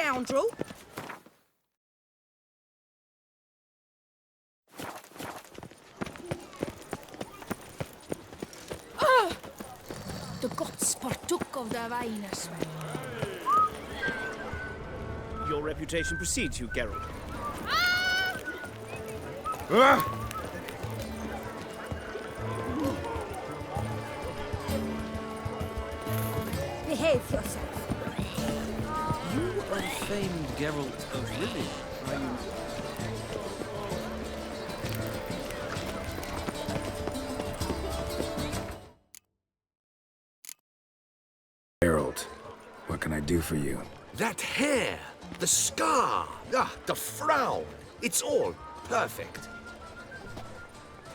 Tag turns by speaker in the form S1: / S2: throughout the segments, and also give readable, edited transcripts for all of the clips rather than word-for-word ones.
S1: scoundrel! De godsportuk of the Venus.
S2: Your reputation precedes you, Geralt.
S1: Behave yourself.
S3: You are the famed Geralt of Rivia, are you?
S4: Geralt, what can I do for you?
S5: That hair, the scar, the frown. It's all perfect.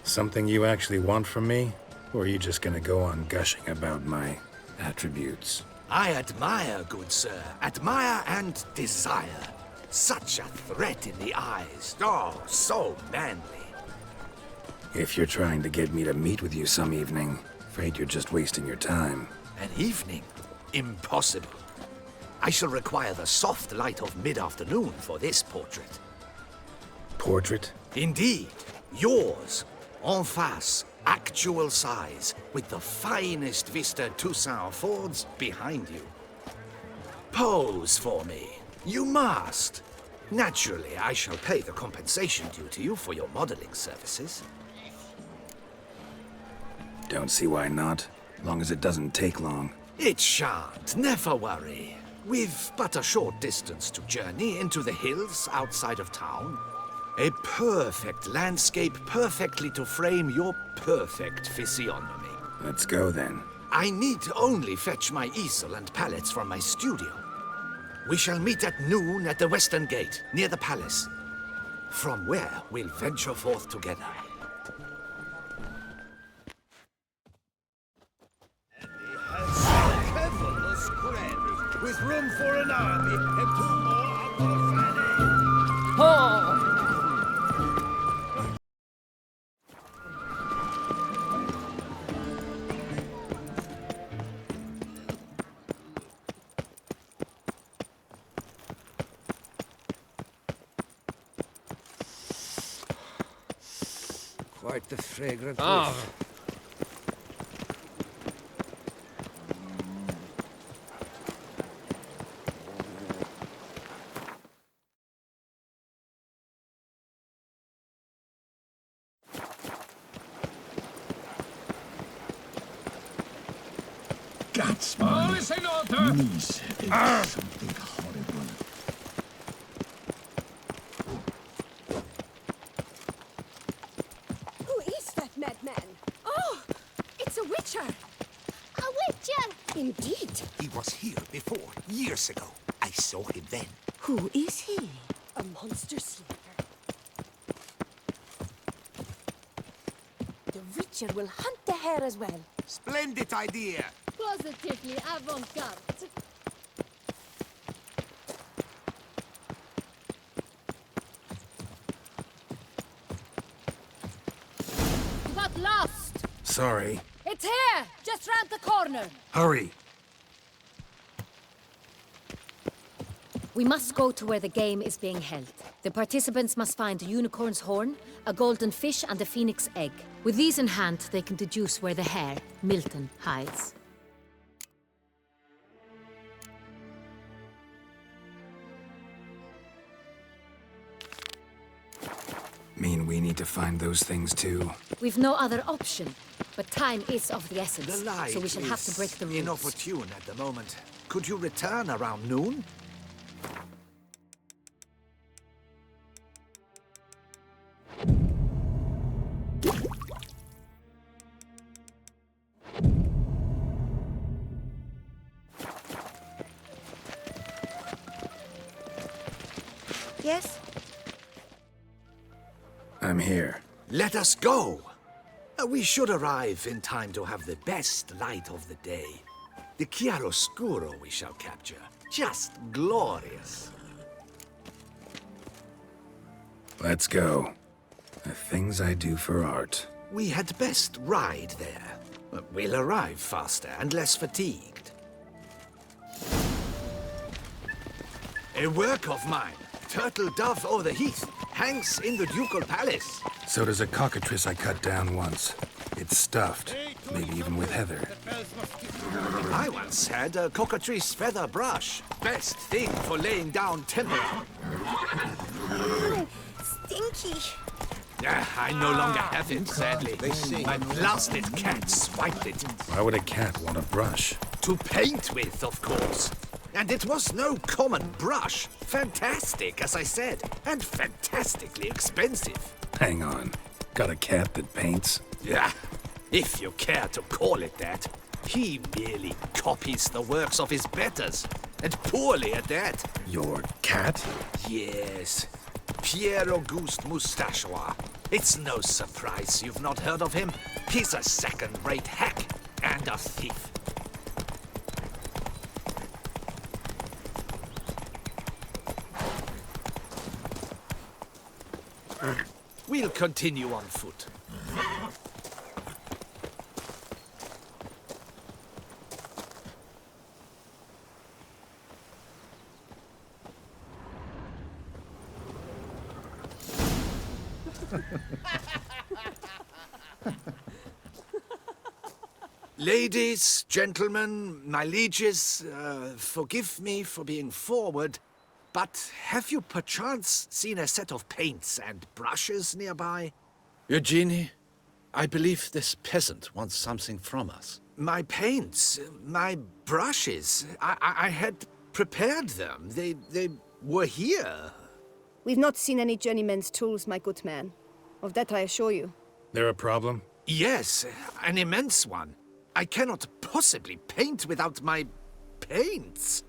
S4: Something you actually want from me? Or are you just gonna go on gushing about my attributes?
S5: I admire, good sir. Admire and desire. Such a threat in the eyes. Oh, so manly.
S4: If you're trying to get me to meet with you some evening, afraid you're just wasting your time.
S5: An evening? Impossible. I shall require the soft light of mid-afternoon for this portrait.
S4: Portrait?
S5: Indeed. Yours. En face. Actual size. With the finest Vista Toussaint affords behind you. Pose for me. You must. Naturally, I shall pay the compensation due to you for your modeling services.
S4: Don't see why not. Long as it doesn't take long.
S5: It shan't, never worry. We've but a short distance to journey into the hills outside of town. A perfect landscape perfectly to frame your perfect physiognomy.
S4: Let's go then.
S5: I need only fetch my easel and palettes from my studio. We shall meet at noon at the western gate, near the palace. From where we'll venture forth together.
S2: With room for an army and 2 more under Fanny.
S1: Oh!
S6: Quite the fragrant
S3: Ah.
S6: whiff.
S7: All is in order! Niece is something horrible.
S1: Who is that madman? Oh! It's a witcher!
S8: A witcher!
S1: Indeed!
S5: He was here before, years ago. I saw him then.
S1: Who is he? A monster slayer. The witcher will hunt the hare as well.
S5: Splendid idea!
S8: Positively avant-garde. You got lost!
S4: Sorry.
S8: It's here! Just round the corner!
S4: Hurry!
S9: We must go to where the game is being held. The participants must find a unicorn's horn, a golden fish, and a phoenix egg. With these in hand, they can deduce where the hare, Milton, hides.
S4: Mean we need to find those things too?
S9: We've no other option, but time is of the
S5: The
S9: essence,
S5: light
S9: so we shall have to break the rules.
S5: inopportune at the moment. Could you return around noon?
S1: Yes?
S4: I'm here.
S5: Let us go! We should arrive in time to have the best light of the day. The chiaroscuro we shall capture. Just glorious.
S4: Let's go. The things I do for art.
S5: We had best ride there. We'll arrive faster and less fatigued. A work of mine. Turtle dove o'er the heath. Hangs in the ducal palace.
S4: So does a cockatrice I cut down once. It's stuffed, maybe even with heather.
S5: I once had a cockatrice feather brush. Best thing for laying down timber.
S1: Stinky.
S5: I no longer have it, sadly. My blasted cat swiped it.
S4: Why would a cat want a brush?
S5: To paint with, of course. And it was no common brush. Fantastic, as I said, and fantastically expensive.
S4: Hang on. Got a cat that paints?
S5: Yeah, if you care to call it that. He merely copies the works of his betters, and poorly at that.
S4: Your cat?
S5: Yes, Pierre-Auguste Moustachois. It's no surprise you've not heard of him. He's a second-rate hack and a thief. We'll continue on foot. Ladies, gentlemen, my lieges, forgive me for being forward, but have you perchance seen a set of paints and brushes nearby?
S3: Eugenie, I believe this peasant wants something from us.
S5: My paints, my brushes, I had prepared them. They were here.
S1: We've not seen any journeyman's tools, my good man. Of that I assure you.
S4: There a problem?
S5: Yes, an immense one. I cannot possibly paint without my paints.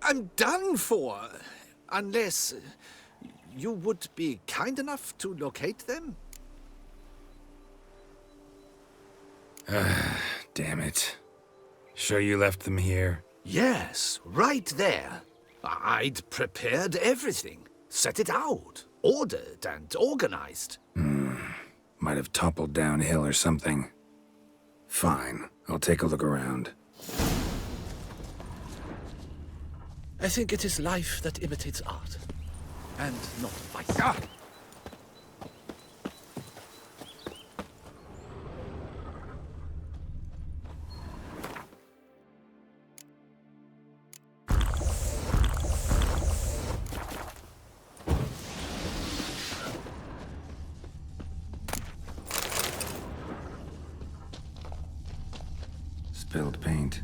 S5: I'm done for. Unless you would be kind enough to locate them?
S4: Damn it. Sure you left them here?
S5: Yes, right there. I'd prepared everything. Set it out. Ordered and organized.
S4: Might have toppled downhill or something. Fine. I'll take a look around.
S3: I think it is life that imitates art, and not vice.
S4: Spilled paint.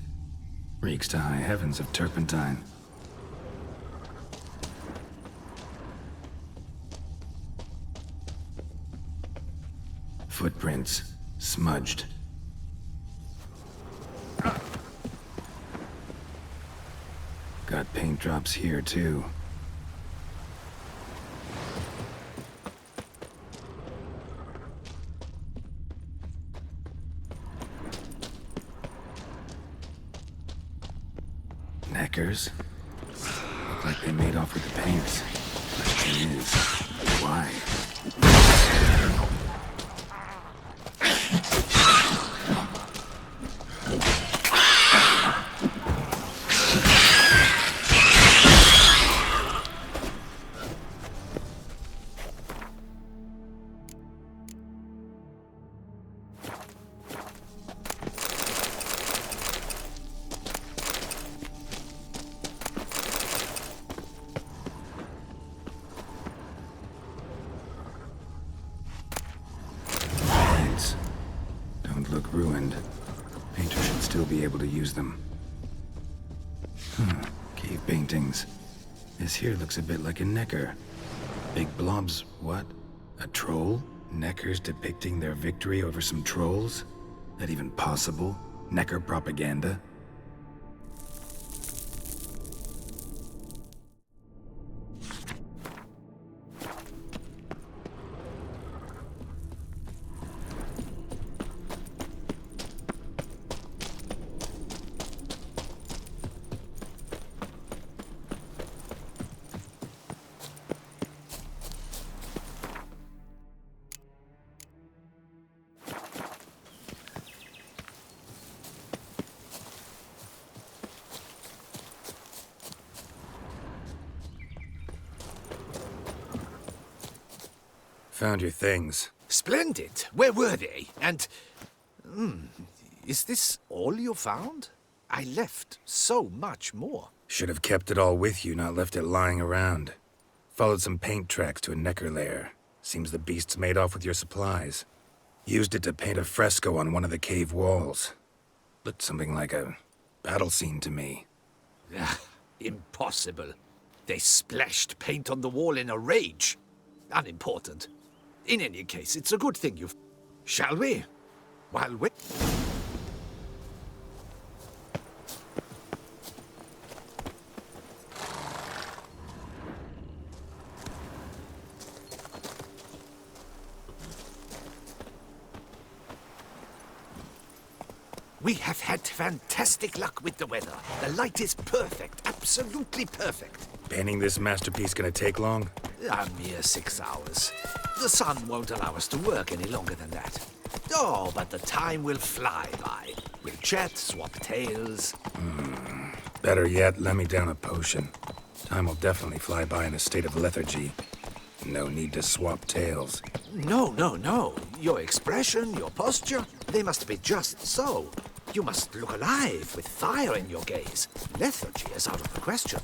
S4: Reeks to high heavens of turpentine. Footprints. Smudged. Got paint drops here, too. Neckers? Look like they made off with the paints. Question is, why? Don't look ruined. Painter should still be able to use them. Cave paintings. This here looks a bit like a necker. Big blobs, what? A troll? Neckers depicting their victory over some trolls? That even possible? Necker propaganda? Found your things.
S5: Splendid. Where were they? And... is this all you found? I left so much more.
S4: Should have kept it all with you, not left it lying around. Followed some paint tracks to a necker lair. Seems the beast's made off with your supplies. Used it to paint a fresco on one of the cave walls. Looked something like a battle scene to me.
S5: Impossible. They splashed paint on the wall in a rage. Unimportant. In any case, it's a good thing you've... Shall we? While we... We have had fantastic luck with the weather. The light is perfect, absolutely perfect.
S4: Painting this masterpiece gonna take long?
S5: A mere 6 hours. The sun won't allow us to work any longer than that. Oh, but the time will fly by. We'll chat, swap tales.
S4: Better yet, let me down a potion. Time will definitely fly by in a state of lethargy. No need to swap tales.
S5: No, no, no. Your expression, your posture, they must be just so. You must look alive with fire in your gaze. Lethargy is out of the question.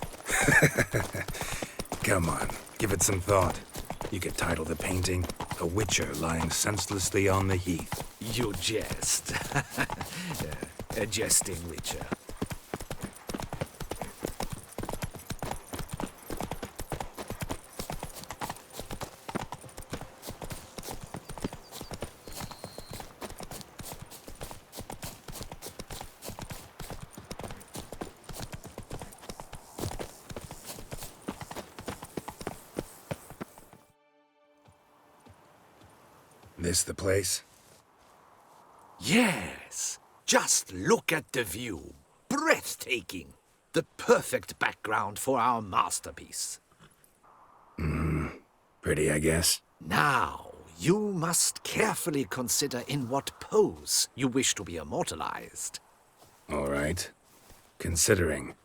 S4: Come on, give it some thought. You could title the painting, A Witcher Lying Senselessly on the Heath.
S5: You jest. A jesting witcher.
S4: This the place?
S5: Yes. Just look at the view. Breathtaking. The perfect background for our masterpiece.
S4: Pretty, I guess.
S5: Now, you must carefully consider in what pose you wish to be immortalized.
S4: All right. Considering.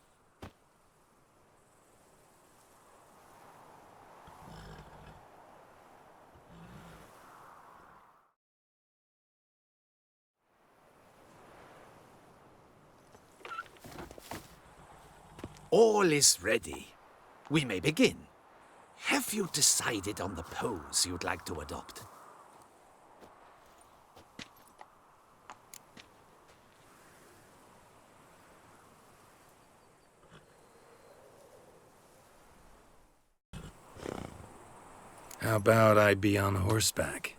S5: All is ready. We may begin. Have you decided on the pose you'd like to adopt?
S4: How about I be on horseback?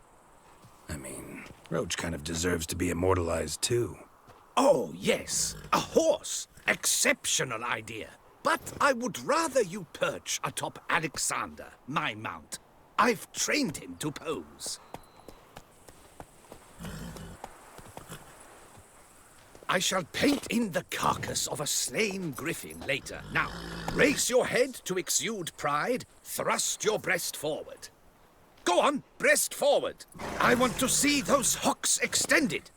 S4: I mean, Roach kind of deserves to be immortalized too.
S5: Oh, yes. A horse. Exceptional idea. But I would rather you perch atop Alexander, my mount. I've trained him to pose. I shall paint in the carcass of a slain griffin later. Now, raise your head to exude pride. Thrust your breast forward. Go on, breast forward. I want to see those hocks extended.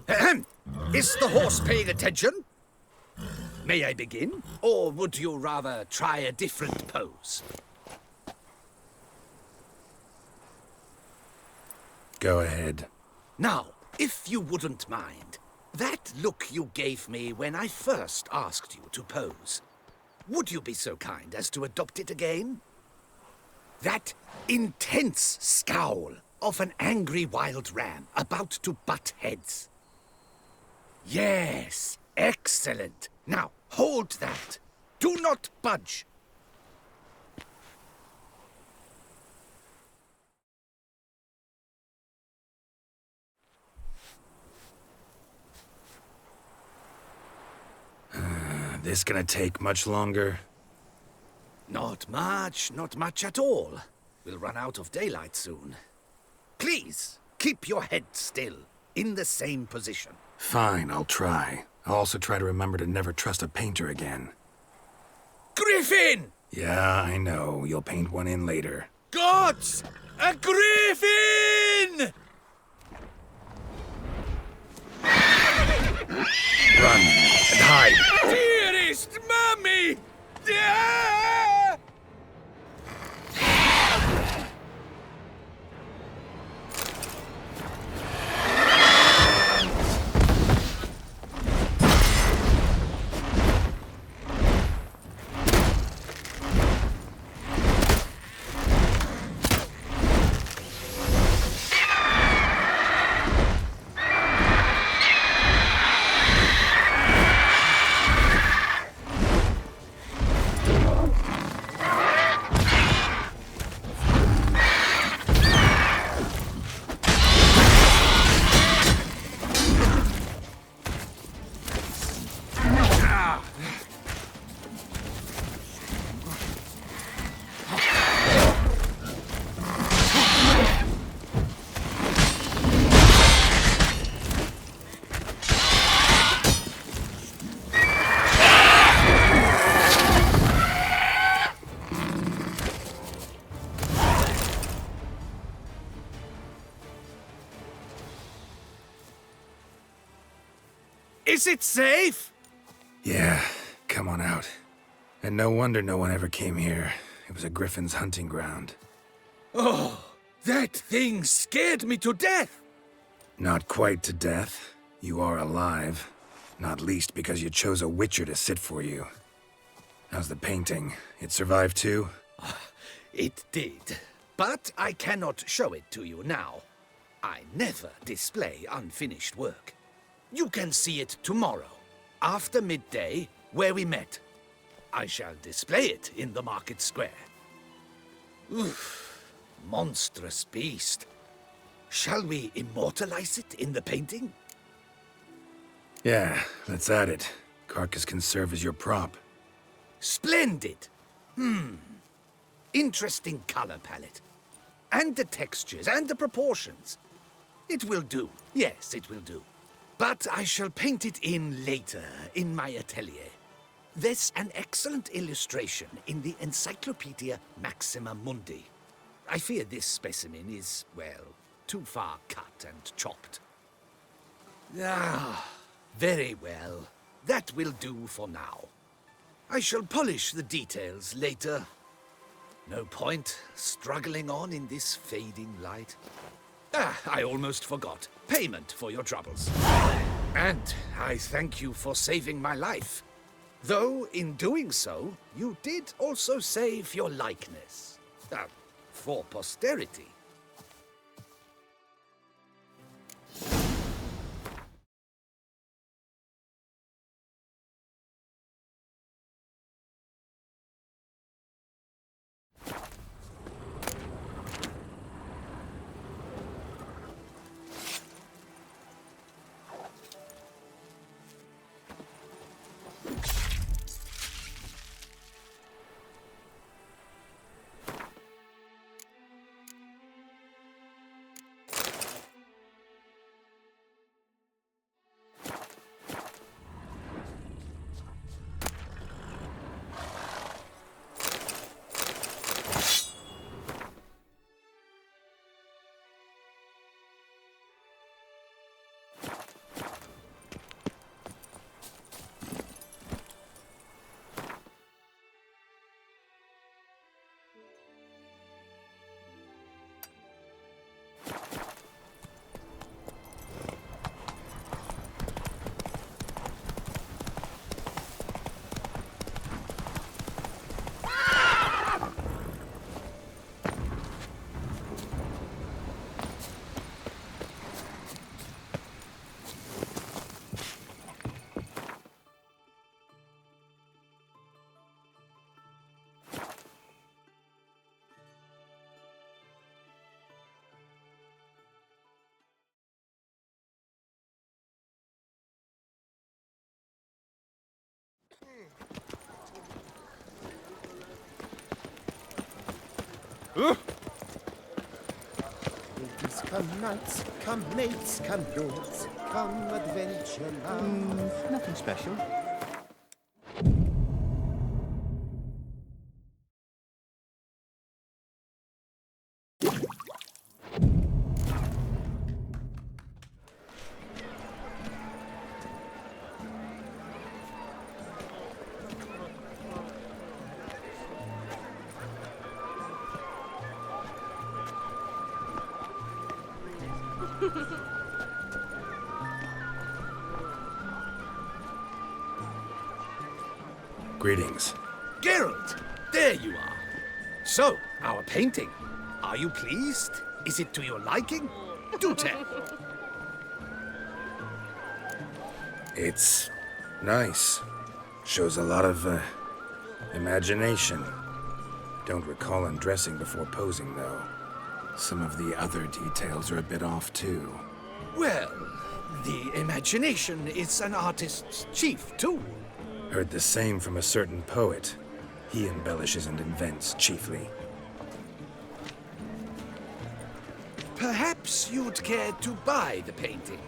S5: Ahem. Is the horse paying attention? May I begin? Or would you rather try a different pose?
S4: Go ahead.
S5: Now, if you wouldn't mind, that look you gave me when I first asked you to pose, would you be so kind as to adopt it again? That intense scowl of an angry wild ram about to butt heads. Yes, excellent. Now, hold that. Do not budge.
S4: This gonna take much longer?
S5: Not much at all. We'll run out of daylight soon. Please, keep your head still, in the same position.
S4: Fine, I'll try. I'll also try to remember to never trust a painter again.
S5: Griffin!
S4: Yeah, I know. You'll paint one in later.
S5: Gods! A griffin!
S4: Run and hide!
S5: Dearest Mummy! Ah! Is it safe?
S4: Yeah, come on out. And no wonder no one ever came here. It was a griffin's hunting ground.
S5: Oh, that thing scared me to death.
S4: Not quite to death. You are alive. Not least because you chose a witcher to sit for you. How's the painting? It survived too?
S5: It did. But I cannot show it to you now. I never display unfinished work. You can see it tomorrow, after midday, where we met. I shall display it in the market square. Oof, monstrous beast. Shall we immortalize it in the painting?
S4: Yeah, let's add it. Carcass can serve as your prop.
S5: Splendid! Interesting color palette. And the textures and the proportions. It will do. Yes, it will do. But I shall paint it in later, in my atelier. There's an excellent illustration in the Encyclopedia Maxima Mundi. I fear this specimen is, well, too far cut and chopped. Ah, very well. That will do for now. I shall polish the details later. No point struggling on in this fading light. Ah, I almost forgot. Payment for your troubles. And I thank you for saving my life. Though, in doing so, you did also save your likeness. For posterity.
S2: Ladies, come knights, come mates, come lords, come adventure love.
S6: Nothing special.
S4: Greetings.
S5: Geralt, there you are. So, our painting. Are you pleased? Is it to your liking? Do tell.
S4: It's nice. Shows a lot of, imagination. Don't recall undressing before posing, though. Some of the other details are a bit off, too.
S5: Well, the imagination is an artist's chief tool.
S4: Heard the same from a certain poet. He embellishes and invents, chiefly.
S5: Perhaps you'd care to buy the painting.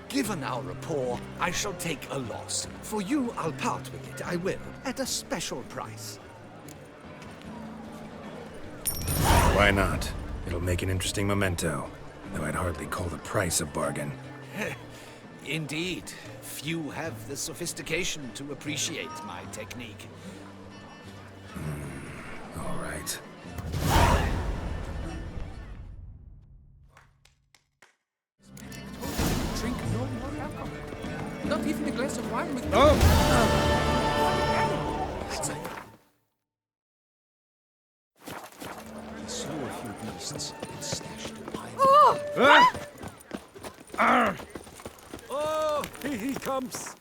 S5: Given our rapport, I shall take a loss. For you, I'll part with it, I will, at a special price.
S4: Why not? It'll make an interesting memento, though I'd hardly call the price a bargain.
S5: Indeed. Few have the sophistication to appreciate my technique.
S4: All right.
S3: Drink no more alcohol. Not even a glass of wine with...
S7: He slew a few beasts and stashed a pile.
S3: Oh, here he comes.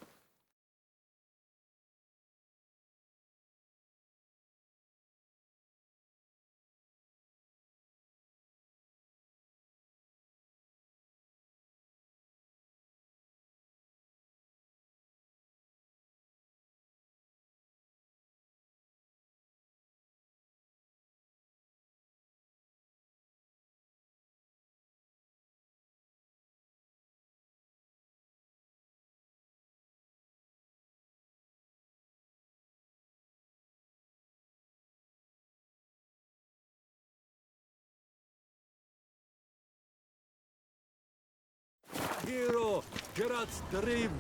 S3: Hero, Gerard's dream.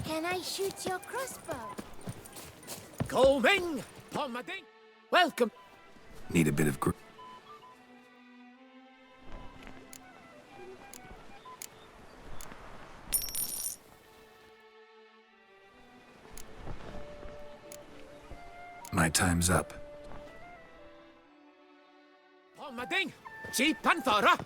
S8: Can I shoot your crossbow?
S3: Coming! Pomading! Welcome!
S4: Need a bit of My time's up.
S3: Pomading! Si Panthara!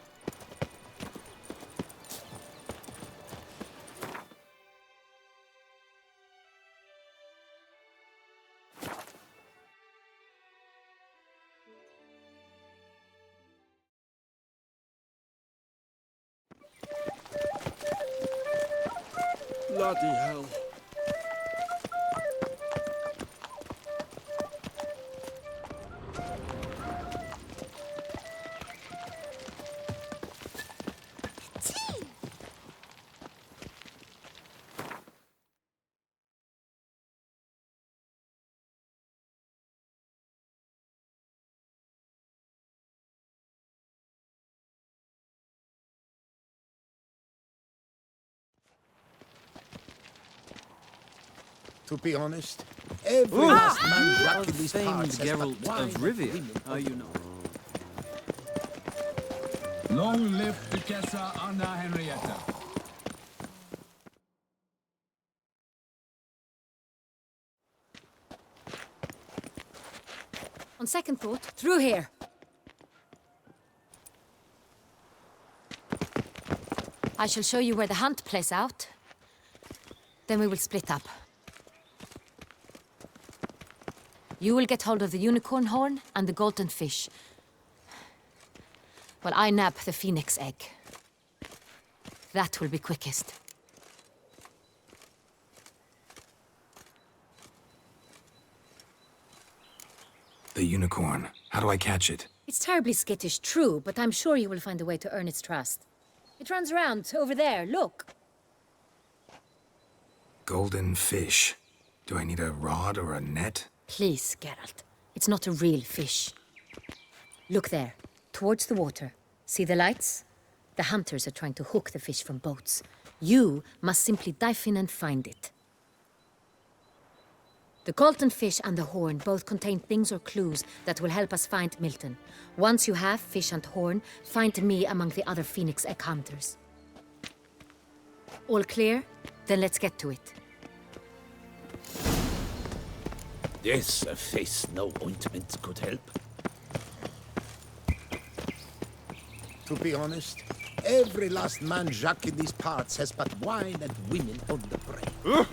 S3: Bloody hell.
S2: To be honest, every last man Jack in these parts has
S6: Geralt
S2: but wine
S6: of
S2: and
S6: Rivia,
S2: women.
S6: are you not?
S7: Long live Duchessa Anna Henrietta.
S9: On second thought, through here. I shall show you where the hunt plays out. Then we will split up. You will get hold of the unicorn horn and the golden fish. While I nab the phoenix egg. That will be quickest.
S4: The unicorn. How do I catch it?
S9: It's terribly skittish, true, but I'm sure you will find a way to earn its trust. It runs around, over there, look.
S4: Golden fish. Do I need a rod or a net?
S9: Please, Geralt. It's not a real fish. Look there, towards the water. See the lights? The hunters are trying to hook the fish from boats. You must simply dive in and find it. The golden fish and the horn both contain things or clues that will help us find Milton. Once you have fish and horn, find me among the other phoenix egg hunters. All clear? Then let's get to it.
S5: Yes, a face no ointment could help.
S2: To be honest, every last man Jack in these parts has but wine and women on the brain.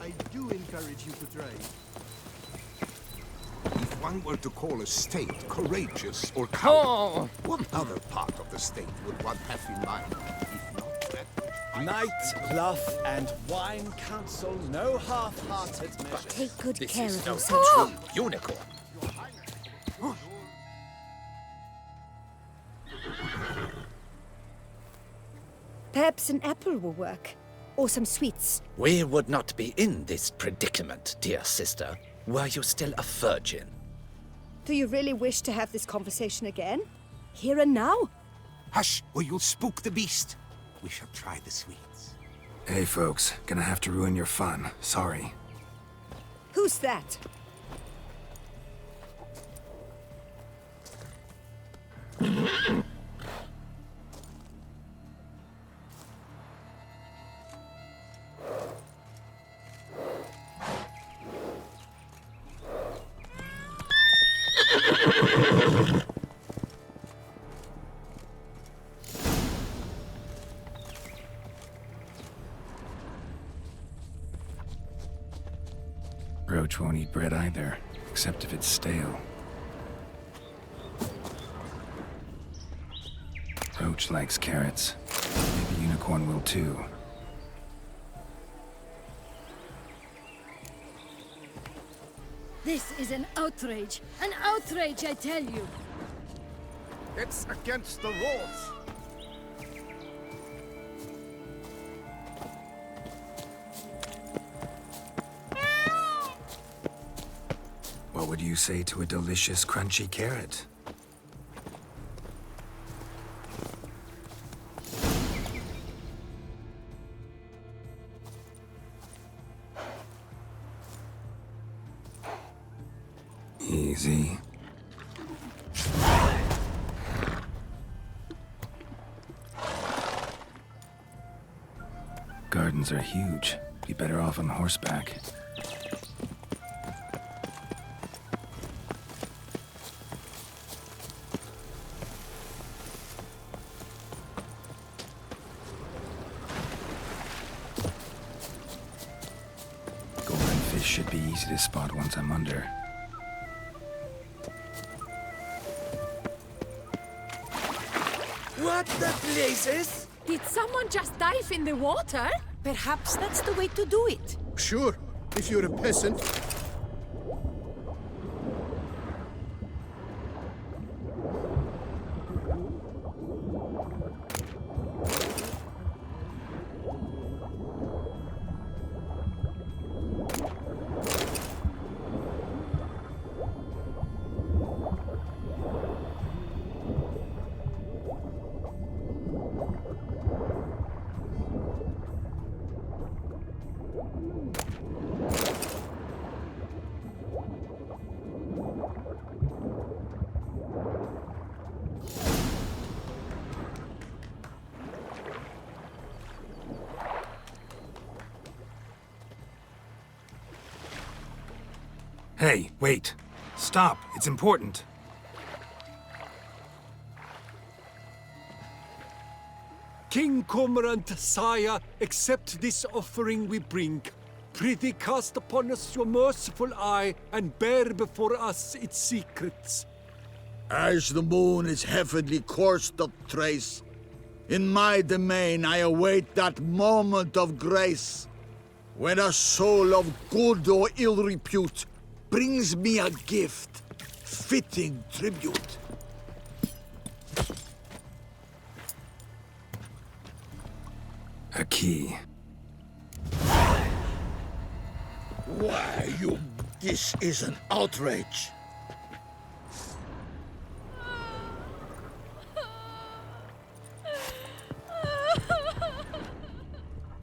S10: I do encourage you to trade. If one were to call a state courageous or coward, what other part of the state would one have in mind? If not that which
S3: Night, bluff, and wine counsel no half-hearted measures.
S9: Take good
S5: This
S9: care
S5: is
S9: of
S5: no
S9: yourself.
S5: true unicorn.
S1: Perhaps an apple will work. Or some sweets.
S5: We would not be in this predicament, dear sister, were you still a virgin.
S1: Do you really wish to have this conversation again? Here and now?
S10: Hush, or you'll spook the beast. We shall try the sweets.
S4: Hey folks, gonna have to ruin your fun. Sorry.
S1: Who's that?
S4: Roach won't eat bread either, except if it's stale. Roach likes carrots. Maybe Unicorn will too.
S8: This is an outrage. An outrage, I tell you.
S10: It's against the rules.
S4: What would you say to a delicious, crunchy carrot? Easy. Gardens are huge. Be better off on horseback. Golden fish should be easy to spot once I'm under.
S6: What the blazes?
S8: Did someone just dive in the water?
S6: Perhaps that's the way to do it.
S2: Sure, if you're a peasant.
S4: Hey, wait. Stop. It's important.
S11: King Cormorant, sire, accept this offering we bring. Prithee cast upon us your merciful eye, and bear before us its secrets.
S2: As the moon is heavenly coursed of trace, in my domain I await that moment of grace, when a soul of good or ill repute brings me a gift, fitting tribute.
S4: A key.
S2: Why, this is an outrage.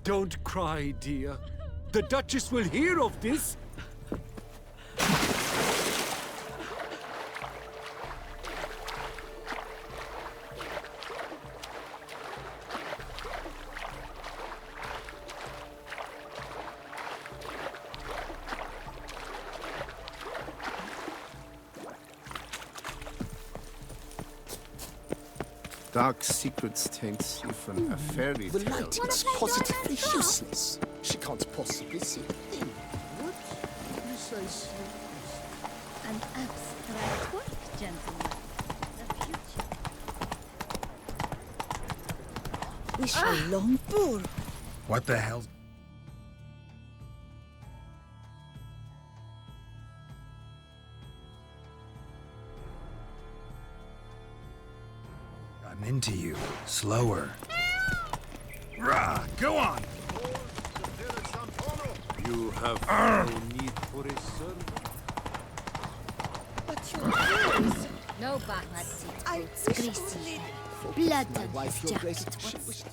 S11: Don't cry, dear. The Duchess will hear of this.
S10: Dark secrets taints even a fairy
S6: The
S10: tale.
S6: light is positively useless. She can't possibly see a thing.
S2: What precisely?
S8: An abstract work, gentlemen. The future.
S6: We shall long pour.
S4: What the hell? I'm into you. Slower. Rah, go on!
S11: You have no need for a servant.
S6: But your grace,
S9: No backs.
S6: I
S9: Greasy.
S8: Blood
S6: my
S8: on
S6: wife,
S8: his
S6: your grace.
S8: jacket.
S6: She wished.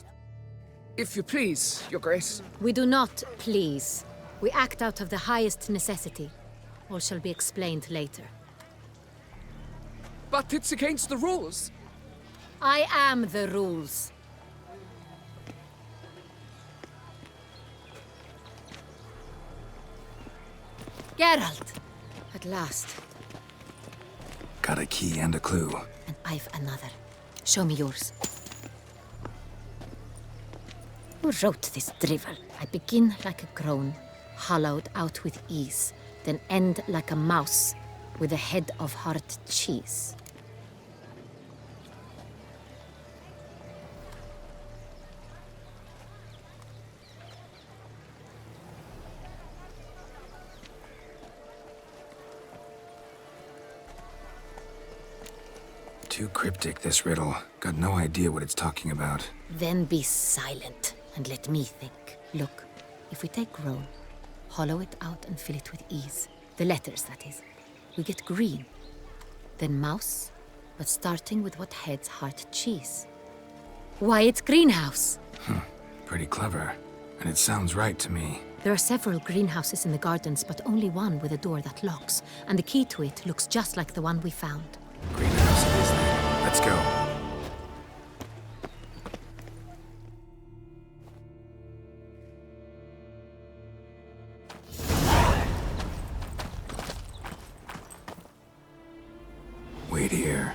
S7: If you please, your grace.
S9: We do not please. We act out of the highest necessity. All shall be explained later.
S7: But it's against the rules.
S9: I am the rules. Geralt! At last.
S4: Got a key and a clue.
S9: And I've another. Show me yours. Who wrote this drivel? I begin like a crone, hollowed out with ease, then end like a mouse, with a head of hard cheese.
S4: Too cryptic, this riddle. Got no idea what it's talking about.
S9: Then be silent and let me think. Look, if we take roll, hollow it out and fill it with ease, the letters, that is, we get green. Then mouse, but starting with what head's heart cheese. Why, it's greenhouse.
S4: Pretty clever. And it sounds right to me.
S9: There are several greenhouses in the gardens, but only one with a door that locks, and the key to it looks just like the one we found.
S4: Greenhouse it is then. Let's go. Wait here.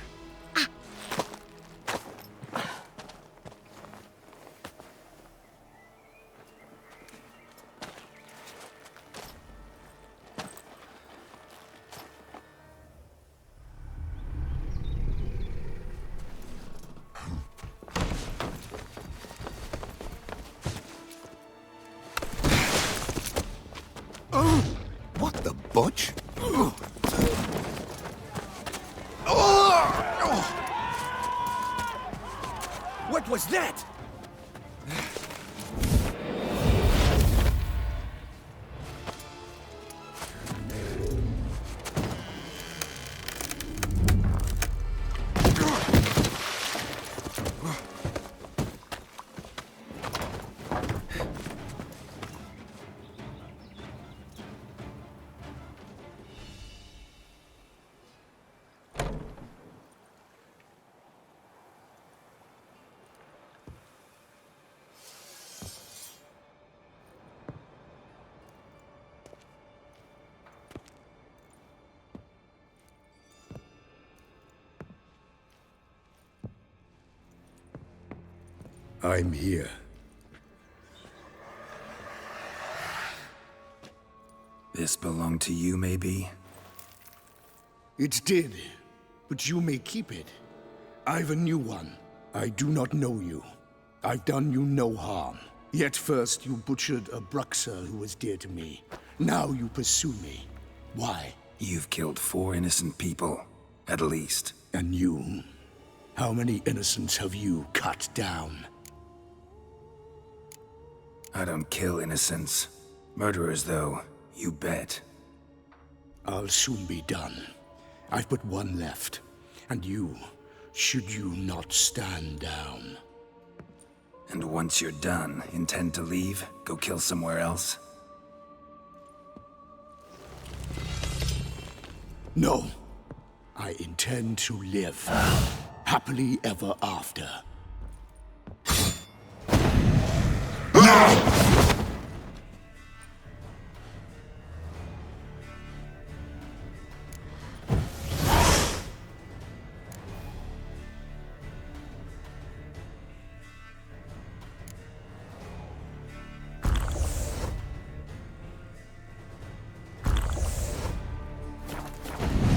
S10: What the butch?
S3: What was that?
S11: I'm here.
S4: This belonged to you, maybe?
S6: It did, but you may keep it. I've a new one. I do not know you. I've done you no harm. Yet first you butchered a Bruxer who was dear to me. Now you pursue me. Why?
S4: You've killed 4 innocent people, at least.
S6: And you? How many innocents have you cut down?
S4: I don't kill innocents. Murderers, though, you bet.
S6: I'll soon be done. I've but one left. And you, should you not stand down.
S4: And once you're done, intend to leave? Go kill somewhere else?
S6: No. I intend to live. Happily ever after.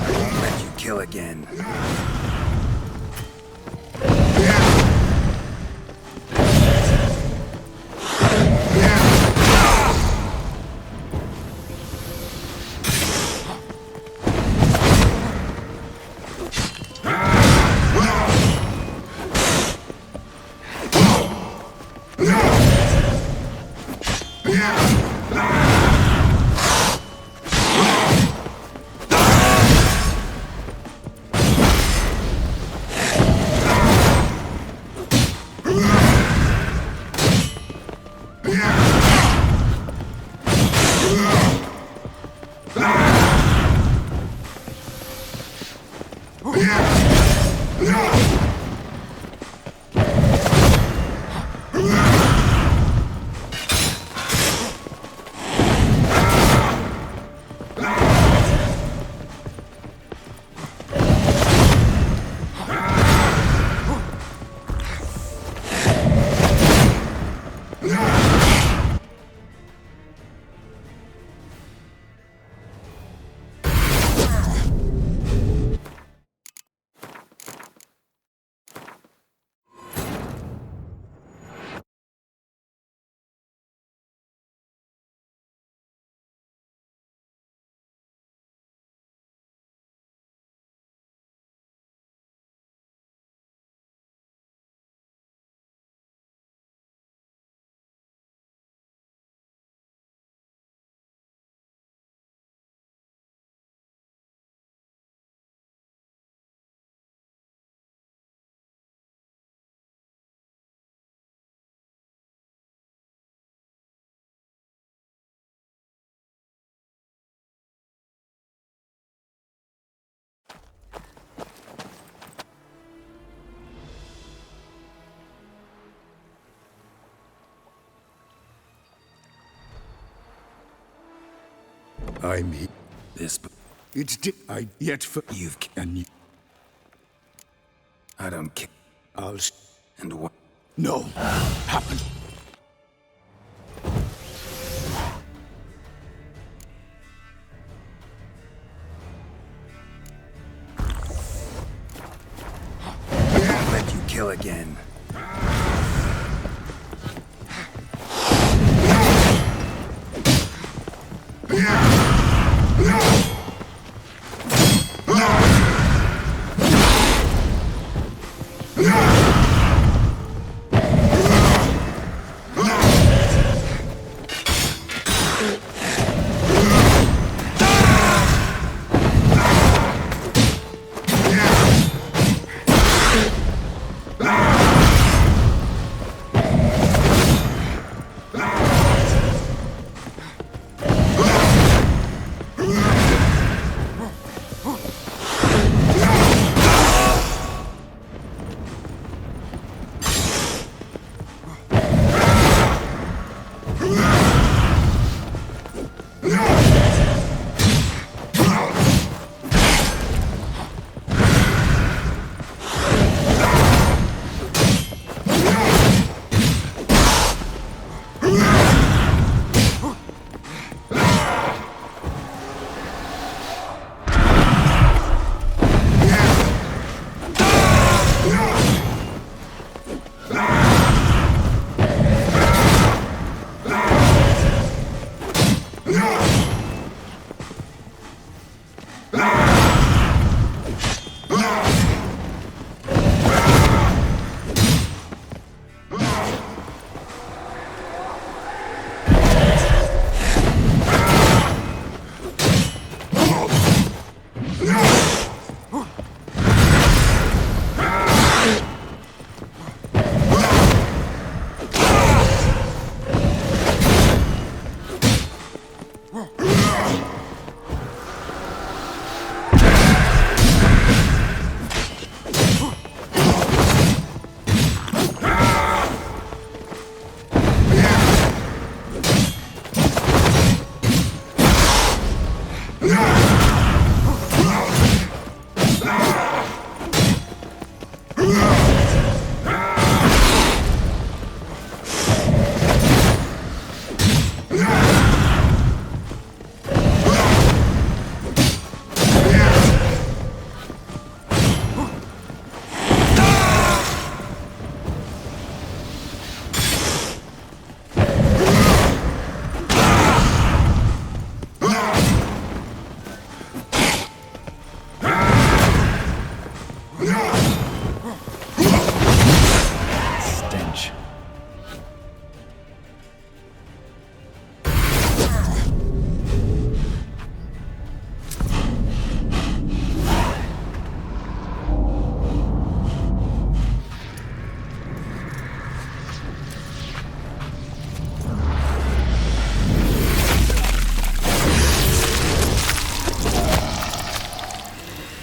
S4: Let you kill again.
S6: I'm here.
S4: This...
S6: It's I yet for
S4: You've...
S6: and you.
S4: I don't care.
S6: I'll
S4: And what...
S6: no happen.
S4: I'll let you kill again.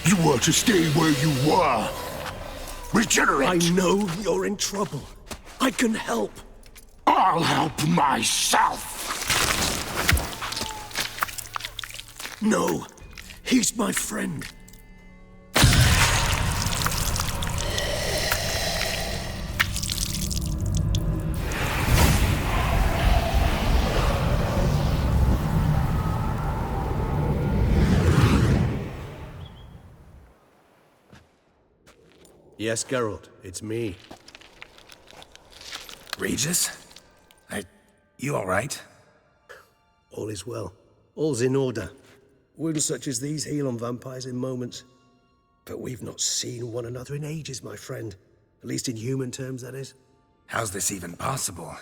S6: You were to stay where you were. Regenerate.
S11: I know you're in trouble. I can help.
S6: I'll help myself.
S11: No, he's my friend.
S12: Yes, Geralt, it's me.
S4: Regis? You all right?
S12: All is well. All's in order. Wounds such as these heal on vampires in moments. But we've not seen one another in ages, my friend. At least in human terms, that is.
S4: How's this even possible?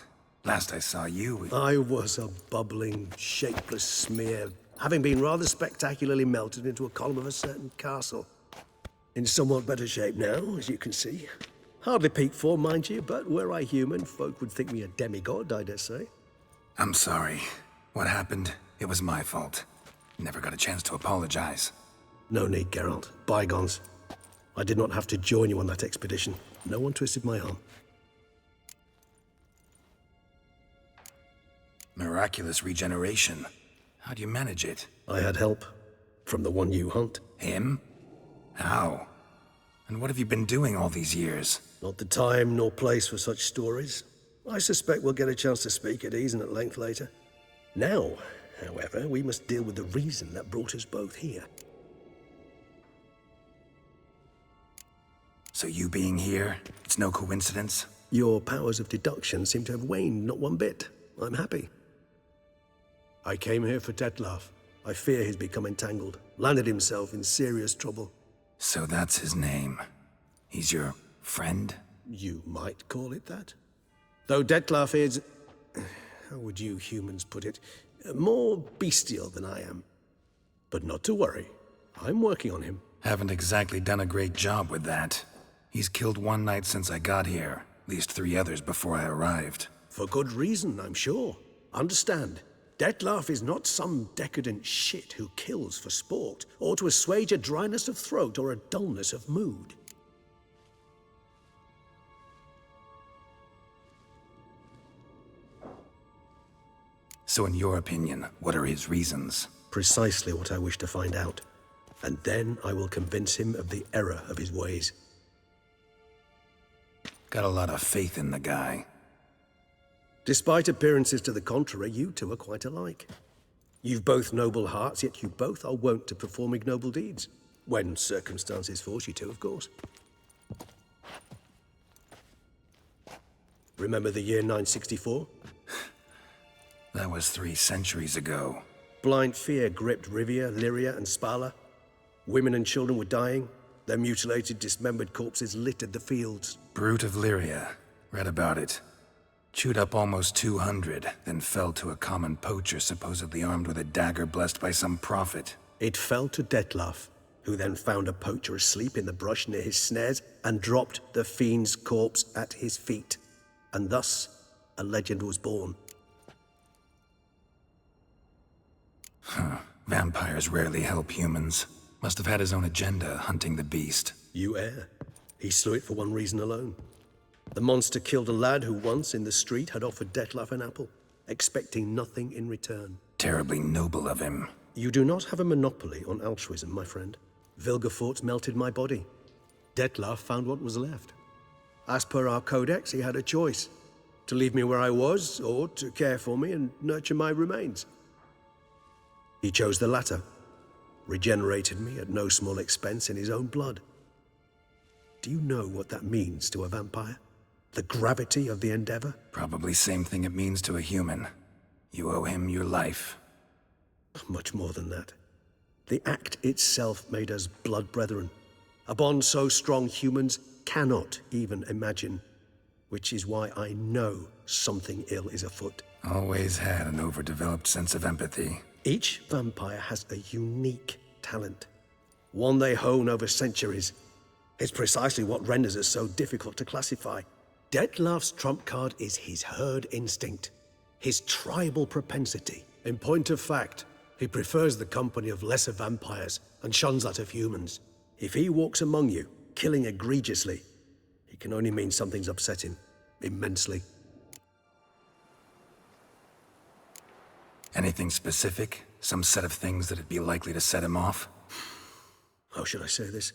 S4: Last I saw you...
S12: I was a bubbling, shapeless smear, having been rather spectacularly melted into a column of a certain castle. In somewhat better shape now, as you can see. Hardly peak form, mind you, but were I human, folk would think me a demigod, I dare say.
S4: I'm sorry. What happened, it was my fault. Never got a chance to apologize.
S12: No need, Geralt. Bygones. I did not have to join you on that expedition. No one twisted my arm.
S4: Miraculous regeneration. How do you manage it?
S12: I had help. From the one you hunt.
S4: Him? How? And what have you been doing all these years?
S12: Not the time nor place for such stories. I suspect we'll get a chance to speak at ease and at length later. Now, however, we must deal with the reason that brought us both here.
S4: So you being here, it's no coincidence?
S12: Your powers of deduction seem to have waned not one bit. I'm happy. I came here for Detlef. I fear he's become entangled, landed himself in serious trouble.
S4: So that's his name. He's your friend?
S12: You might call it that. Though Detlef is, how would you humans put it, more bestial than I am. But not to worry. I'm working on him.
S4: Haven't exactly done a great job with that. He's killed one knight since I got here, at least 3 others before I arrived.
S12: For good reason, I'm sure. Understand, Detlef is not some decadent shit who kills for sport, or to assuage a dryness of throat or a dullness of mood.
S4: So in your opinion, what are his reasons?
S12: Precisely what I wish to find out. And then I will convince him of the error of his ways.
S4: Got a lot of faith in the guy.
S12: Despite appearances to the contrary, you two are quite alike. You've both noble hearts, yet you both are wont to perform ignoble deeds. When circumstances force you to, of course. Remember the year 964?
S4: That was 3 centuries ago.
S12: Blind fear gripped Rivia, Lyria, and Spala. Women and children were dying. Their mutilated, dismembered corpses littered the fields.
S4: Brute of Lyria. Read about it. Chewed up almost 200, then fell to a common poacher supposedly armed with a dagger blessed by some prophet.
S12: It fell to Detlef, who then found a poacher asleep in the brush near his snares and dropped the fiend's corpse at his feet. And thus, a legend was born.
S4: Huh. Vampires rarely help humans. Must have had his own agenda, hunting the beast.
S12: You err. He slew it for one reason alone. The monster killed a lad who once, in the street, had offered Detlef an apple, expecting nothing in return.
S4: Terribly noble of him.
S12: You do not have a monopoly on altruism, my friend. Vilgefortz melted my body. Detlef found what was left. As per our codex, he had a choice. To leave me where I was, or to care for me and nurture my remains. He chose the latter. Regenerated me at no small expense in his own blood. Do you know what that means to a vampire? The gravity of the endeavor?
S4: Probably same thing it means to a human. You owe him your life.
S12: Much more than that. The act itself made us blood brethren. A bond so strong humans cannot even imagine. Which is why I know something ill is afoot.
S4: Always had an overdeveloped sense of empathy.
S12: Each vampire has a unique talent. One they hone over centuries. It's precisely what renders us so difficult to classify. Detlef's trump card is his herd instinct, his tribal propensity. In point of fact, he prefers the company of lesser vampires and shuns that of humans. If he walks among you, killing egregiously, it can only mean something's upset him, immensely.
S4: Anything specific? Some set of things that'd be likely to set him off?
S12: How should I say this?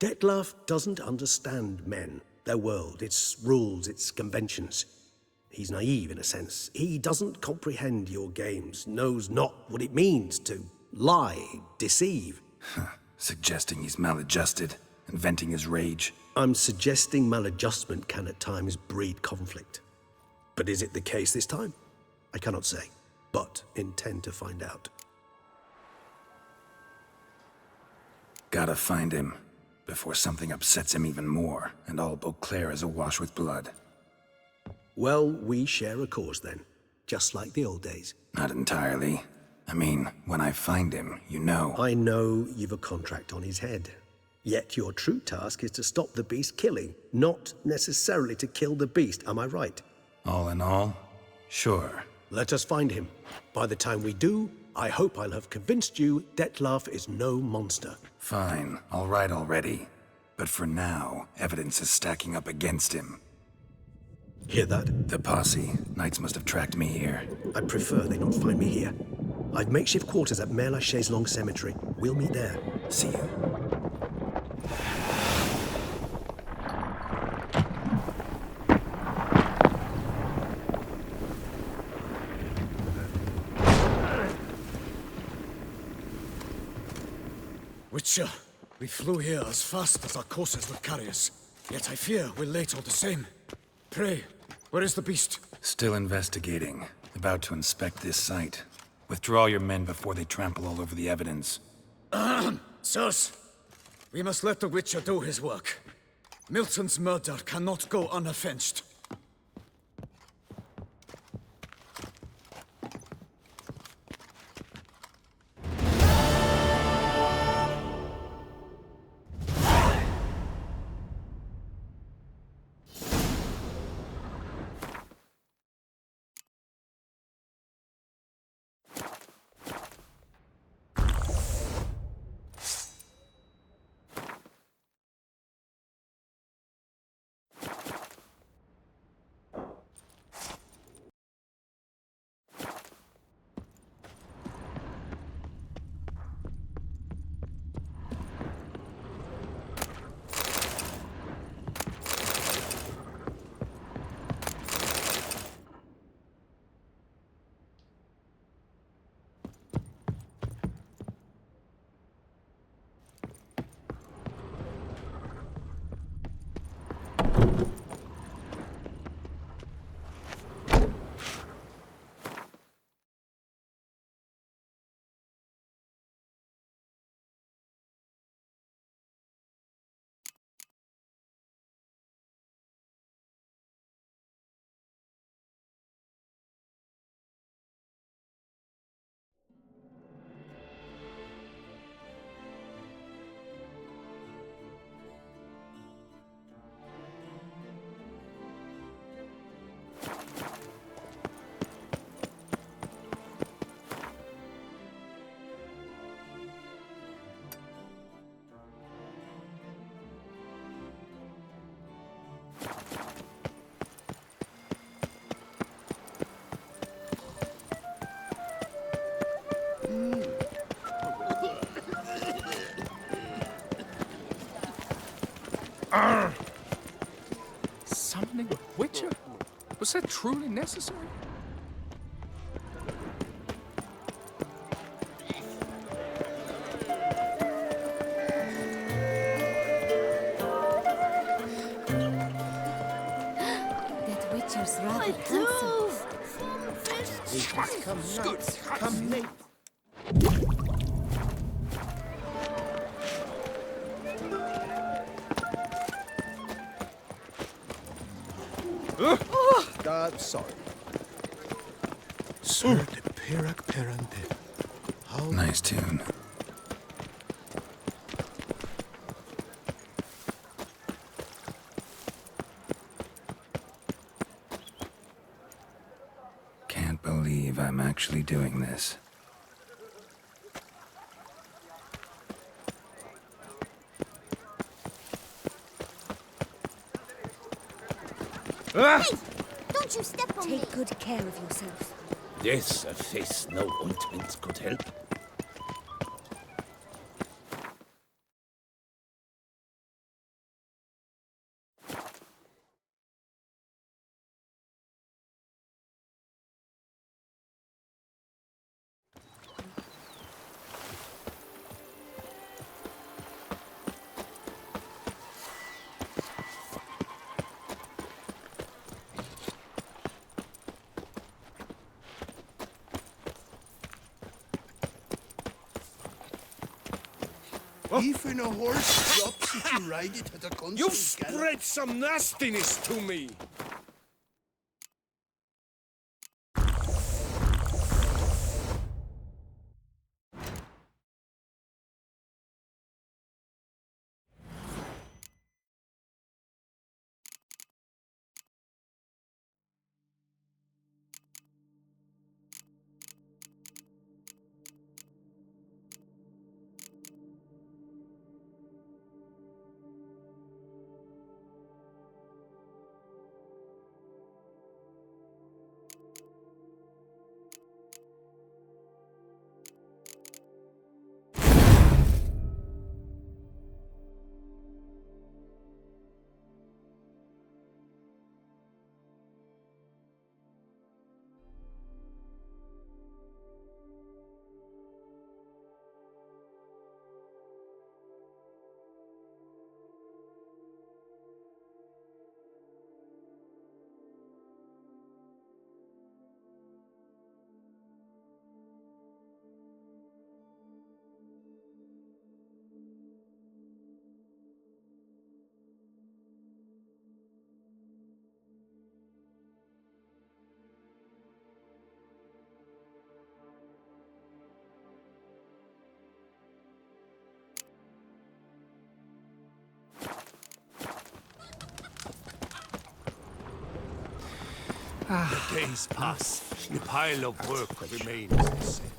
S12: Detlef doesn't understand men, their world, its rules, its conventions. He's naive in a sense. He doesn't comprehend your games, knows not what it means to lie, deceive.
S4: Suggesting he's maladjusted, and venting his rage.
S12: I'm suggesting maladjustment can at times breed conflict. But is it the case this time? I cannot say, but intend to find out.
S4: Gotta find him, before something upsets him even more, and all Beauclair is awash with blood.
S12: Well, we share a cause then, just like the old days.
S4: Not entirely. I mean, when I find him, you know.
S12: I know you've a contract on his head. Yet your true task is to stop the beast killing, not necessarily to kill the beast, am I right?
S4: All in all, sure.
S12: Let us find him. By the time we do, I hope I'll have convinced you Detlef is no monster.
S4: Fine, all right already. But for now, evidence is stacking up against him.
S12: Hear that?
S4: The posse. Knights must have tracked me here.
S12: I prefer they not find me here. I've makeshift quarters at Mère Lachaise Long Cemetery. We'll meet there.
S4: See you.
S13: Witcher, we flew here as fast as our courses would carry us. Yet I fear we're late all the same. Pray, where is the beast?
S4: Still investigating. About to inspect this site. Withdraw your men before they trample all over the evidence.
S13: Sirs, we must let the Witcher do his work. Milton's murder cannot go unavenged.
S14: Summoning a Witcher? Was that truly necessary?
S9: That Witcher's rather handsome.
S13: Come late.
S10: Sorry.
S13: Sir de Pirac Perante. How
S4: Nice tune. Can't believe I'm actually doing this.
S8: Hey! Don't you step on me!
S9: Take good care of yourself.
S5: Yes, a face no ointment could help.
S10: Even a horse drops if you ride it at a constant
S11: You've spread some nastiness to me!
S10: The days pass. The pile of work remains the same.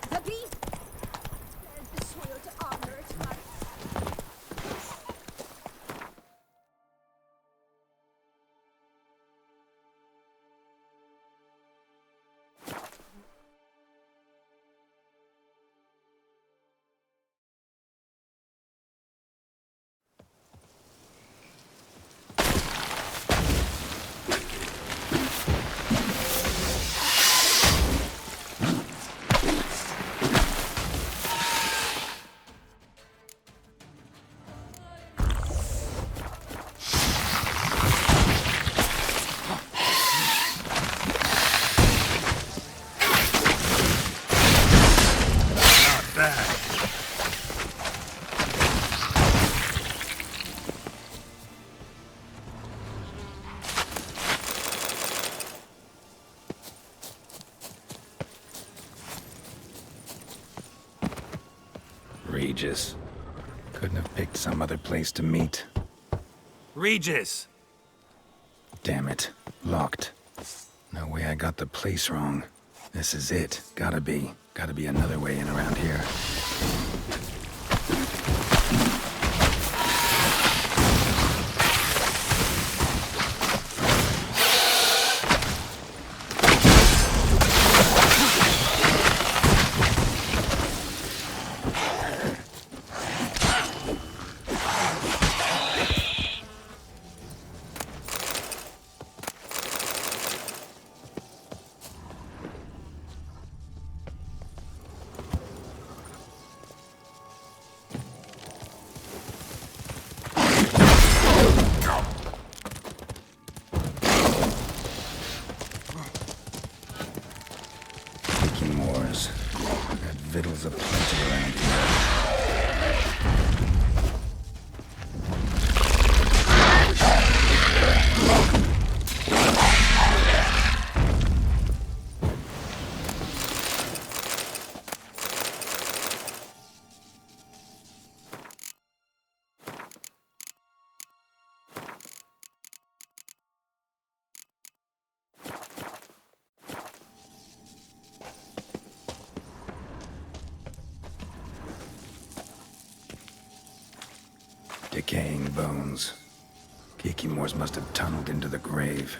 S8: The beast! The soiled armor at my...
S4: Regis. Couldn't have picked some other place to meet.
S5: Regis!
S4: Damn it. Locked. No way I got the place wrong. This is it. Gotta be. Gotta be another way in around here. Victuals aplenty around here. Decaying bones. Kikimores must have tunneled into the grave.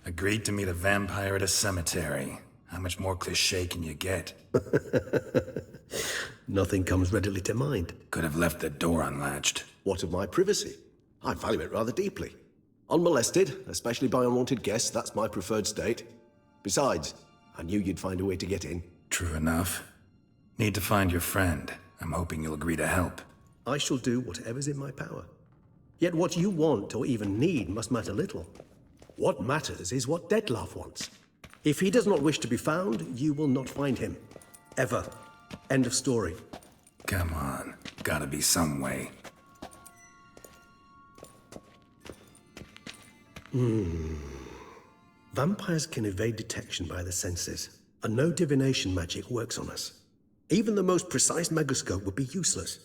S4: Agreed to meet a vampire at a cemetery. How much more cliché can you get?
S12: Nothing comes readily to mind.
S4: Could have left the door unlatched.
S12: What of my privacy? I value it rather deeply. Unmolested, especially by unwanted guests, that's my preferred state. Besides, I knew you'd find a way to get in.
S4: True enough. Need to find your friend. I'm hoping you'll agree to help.
S12: I shall do whatever's in my power. Yet what you want or even need must matter little. What matters is what Dettlaff wants. If he does not wish to be found, you will not find him. Ever. End of story.
S4: Come on. Gotta be some way.
S12: Vampires can evade detection by the senses, and no divination magic works on us. Even the most precise megascope would be useless.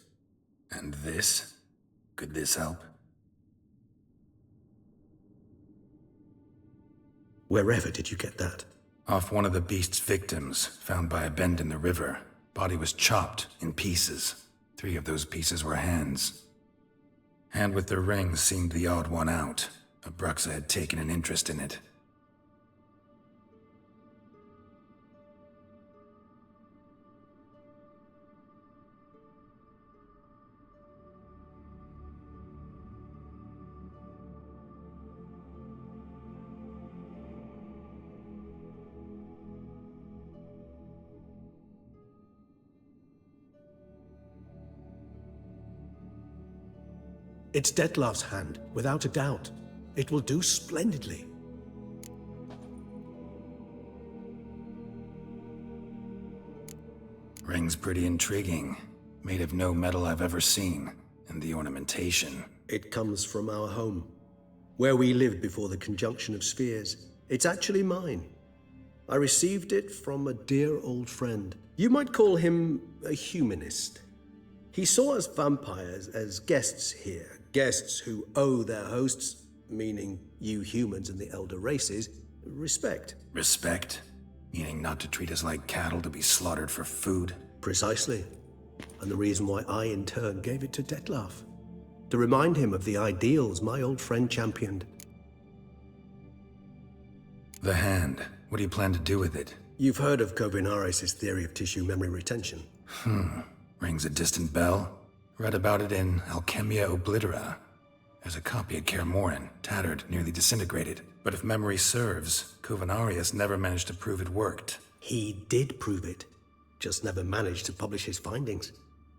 S4: And this? Could this help?
S12: Wherever did you get that?
S4: Off one of the beast's victims, found by a bend in the river. Body was chopped in pieces. 3 of those pieces were hands. Hand with the ring seemed the odd one out. Abruxa had taken an interest in it.
S12: It's Dettlaff's hand, without a doubt. It will do splendidly.
S4: Ring's pretty intriguing. Made of no metal I've ever seen. And the ornamentation.
S12: It comes from our home, where we lived before the conjunction of spheres. It's actually mine. I received it from a dear old friend. You might call him a humanist. He saw us vampires as guests here, guests who owe their hosts, meaning you humans and the elder races, respect.
S4: Respect? Meaning not to treat us like cattle to be slaughtered for food?
S12: Precisely. And the reason why I, in turn, gave it to Dettlaff. To remind him of the ideals my old friend championed.
S4: The hand. What do you plan to do with it?
S12: You've heard of Kovinaris' theory of tissue memory retention.
S4: Rings a distant bell. Read about it in Alchemia Oblitera. There's a copy at Kaer Morhen, tattered, nearly disintegrated. But if memory serves, Kovinaris never managed to prove it worked.
S12: He did prove it, just never managed to publish his findings.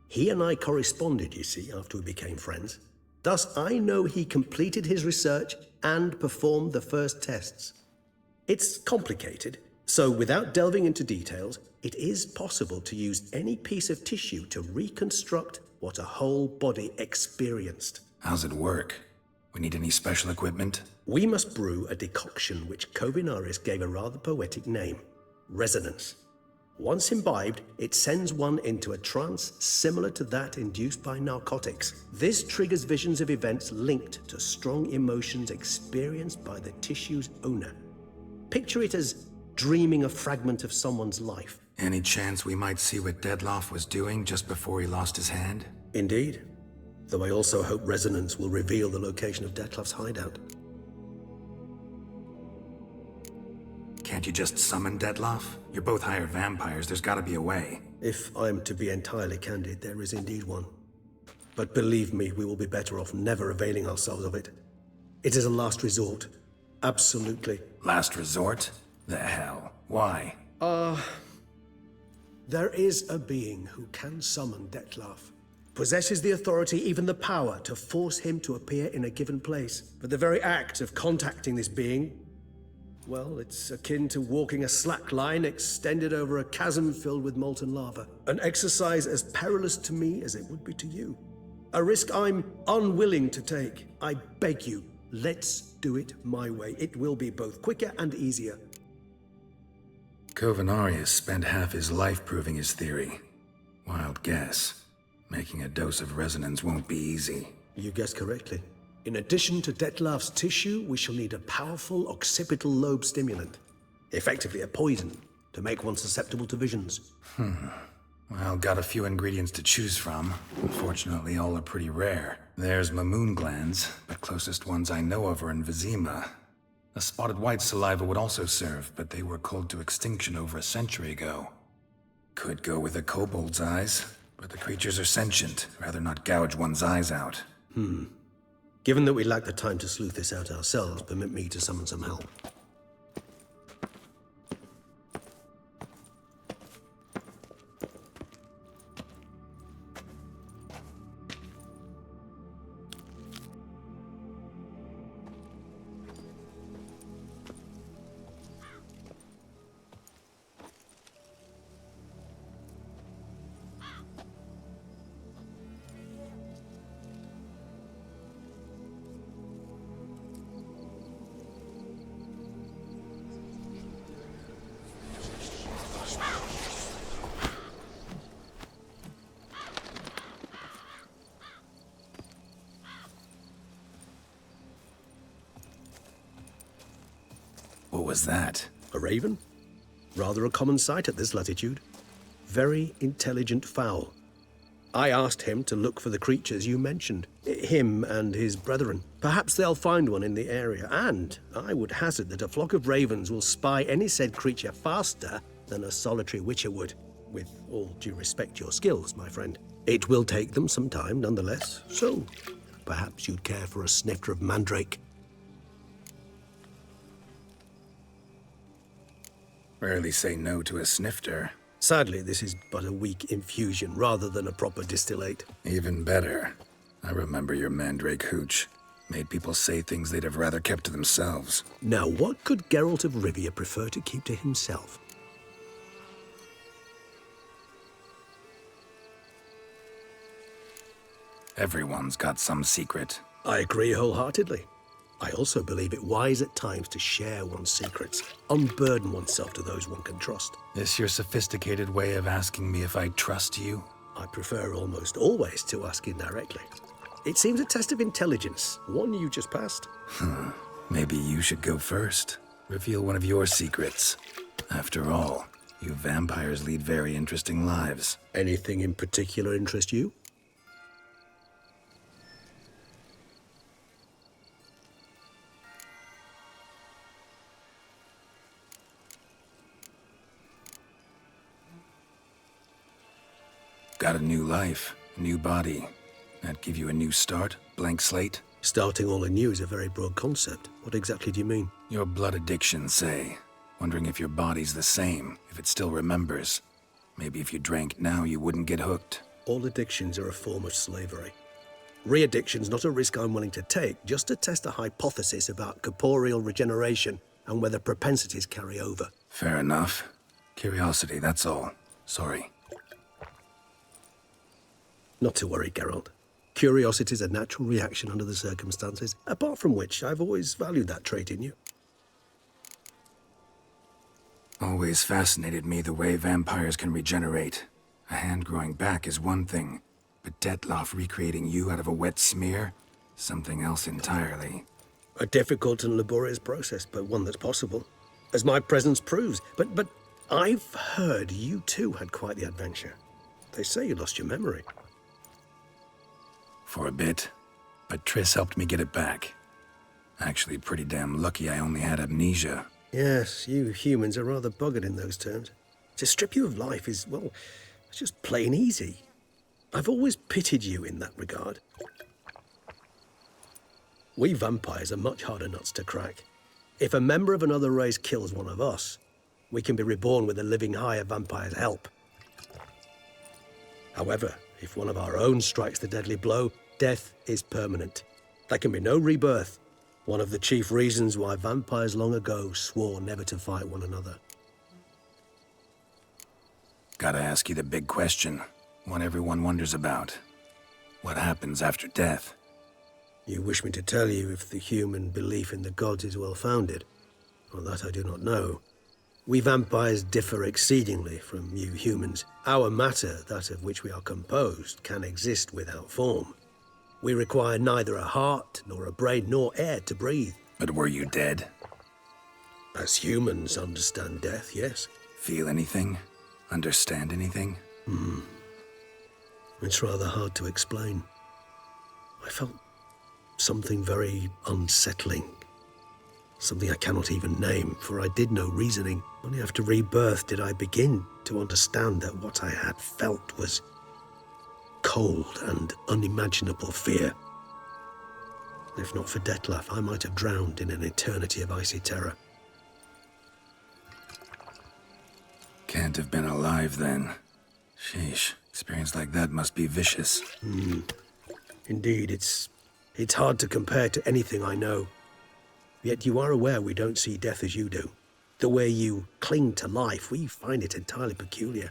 S12: He and I corresponded, you see, after we became friends. Thus, I know he completed his research and performed the first tests. It's complicated, so without delving into details, it is possible to use any piece of tissue to reconstruct what a whole body experienced.
S4: How's it work? We need any special equipment?
S12: We must brew a decoction which Kovinaris gave a rather poetic name, resonance. Once imbibed, it sends one into a trance similar to that induced by narcotics. This triggers visions of events linked to strong emotions experienced by the tissue's owner. Picture it as dreaming a fragment of someone's life.
S4: Any chance we might see what Dettlaff was doing just before he lost his hand?
S12: Indeed. Though I also hope resonance will reveal the location of Dettlaff's hideout.
S4: Can't you just summon Dettlaff? You're both hired vampires, there's gotta be a way.
S12: If I'm to be entirely candid, there is indeed one. But believe me, we will be better off never availing ourselves of it. It is a last resort. Absolutely.
S4: Last resort? The hell? Why?
S12: There is a being who can summon Dettlaff. Possesses the authority, even the power, to force him to appear in a given place. But the very act of contacting this being, well, it's akin to walking a slack line extended over a chasm filled with molten lava. An exercise as perilous to me as it would be to you. A risk I'm unwilling to take. I beg you, let's do it my way. It will be both quicker and easier.
S4: Kovinaris spent half his life proving his theory. Wild guess. Making a dose of resonance won't be easy.
S12: You guessed correctly. In addition to Dettlaff's tissue, we shall need a powerful occipital lobe stimulant. Effectively a poison, to make one susceptible to visions.
S4: Well, got a few ingredients to choose from. Unfortunately, all are pretty rare. There's Mamoon glands, but closest ones I know of are in Vizima. A spotted white saliva would also serve, but they were culled to extinction over a century ago. Could go with a kobold's eyes, but the creatures are sentient. Rather not gouge one's eyes out.
S12: Given that we lack the time to sleuth this out ourselves, permit me to summon some help.
S4: What was that?
S12: A raven? Rather a common sight at this latitude. Very intelligent fowl. I asked him to look for the creatures you mentioned. Him and his brethren. Perhaps they'll find one in the area, and I would hazard that a flock of ravens will spy any said creature faster than a solitary witcher would. With all due respect to your skills, my friend. It will take them some time, nonetheless, so perhaps you'd care for a snifter of mandrake.
S4: Rarely say no to a snifter.
S12: Sadly, this is but a weak infusion rather than a proper distillate.
S4: Even better. I remember your mandrake hooch. Made people say things they'd have rather kept to themselves.
S12: Now, what could Geralt of Rivia prefer to keep to himself?
S4: Everyone's got some secret.
S12: I agree wholeheartedly. I also believe it wise at times to share one's secrets, unburden oneself to those one can trust.
S4: This your sophisticated way of asking me if I trust you?
S12: I prefer almost always to ask indirectly. It seems a test of intelligence, one you just passed.
S4: Maybe you should go first. Reveal one of your secrets. After all, you vampires lead very interesting lives.
S12: Anything in particular interest you?
S4: Got a new life, a new body. That give you a new start? Blank slate?
S12: Starting all anew is a very broad concept. What exactly do you mean?
S4: Your blood addiction, say. Wondering if your body's the same, if it still remembers. Maybe if you drank now, you wouldn't get hooked.
S12: All addictions are a form of slavery. Re-addiction's not a risk I'm willing to take, just to test a hypothesis about corporeal regeneration and whether propensities carry over.
S4: Fair enough. Curiosity, that's all. Sorry.
S12: Not to worry, Geralt. Curiosity is a natural reaction under the circumstances, apart from which I've always valued that trait in you.
S4: Always fascinated me the way vampires can regenerate. A hand growing back is one thing, but Detloff recreating you out of a wet smear? Something else entirely.
S12: A difficult and laborious process, but one that's possible, as my presence proves. But I've heard you too had quite the adventure. They say you lost your memory.
S4: For a bit, but Triss helped me get it back. Actually pretty damn lucky I only had amnesia.
S12: Yes, you humans are rather buggered in those terms. To strip you of life is, well, it's just plain easy. I've always pitied you in that regard. We vampires are much harder nuts to crack. If a member of another race kills one of us, we can be reborn with a living higher vampire's help. However, if one of our own strikes the deadly blow, death is permanent. There can be no rebirth. One of the chief reasons why vampires long ago swore never to fight one another.
S4: Gotta ask you the big question. One everyone wonders about. What happens after death?
S12: You wish me to tell you if the human belief in the gods is well-founded? Well, that I do not know. We vampires differ exceedingly from you humans. Our matter, that of which we are composed, can exist without form. We require neither a heart, nor a brain, nor air to breathe.
S4: But were you dead?
S12: As humans understand death, yes.
S4: Feel anything? Understand anything?
S12: It's rather hard to explain. I felt something very unsettling. Something I cannot even name, for I did no reasoning. Only after rebirth did I begin to understand that what I had felt was cold and unimaginable fear. If not for Detlaff, I might have drowned in an eternity of icy terror.
S4: Can't have been alive then. Sheesh, experience like that must be vicious.
S12: Indeed, it's hard to compare to anything I know. Yet you are aware we don't see death as you do. The way you cling to life, we find it entirely peculiar.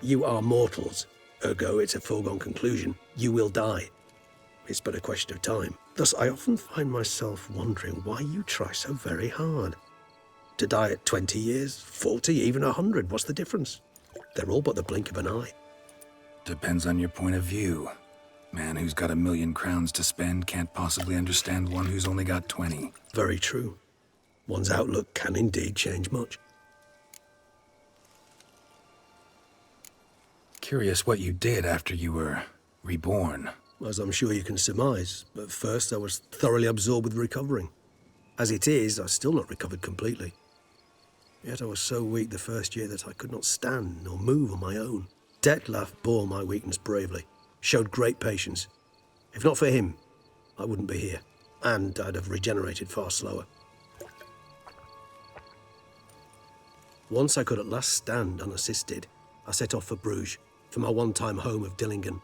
S12: You are mortals, ergo it's a foregone conclusion. You will die. It's but a question of time. Thus, I often find myself wondering why you try so very hard. To die at 20 years, 40, even 100, what's the difference? They're all but the blink of an eye.
S4: Depends on your point of view. Man who's got 1,000,000 crowns to spend can't possibly understand one who's only got 20.
S12: Very true. One's outlook can indeed change much.
S4: Curious what you did after you were reborn.
S12: As I'm sure you can surmise, at first I was thoroughly absorbed with recovering. As it is, I've still not recovered completely. Yet I was so weak the first year that I could not stand nor move on my own. Detlaff bore my weakness bravely, showed great patience. If not for him, I wouldn't be here, and I'd have regenerated far slower. Once I could at last stand unassisted, I set off for Bruges, for my one-time home of Dillingen.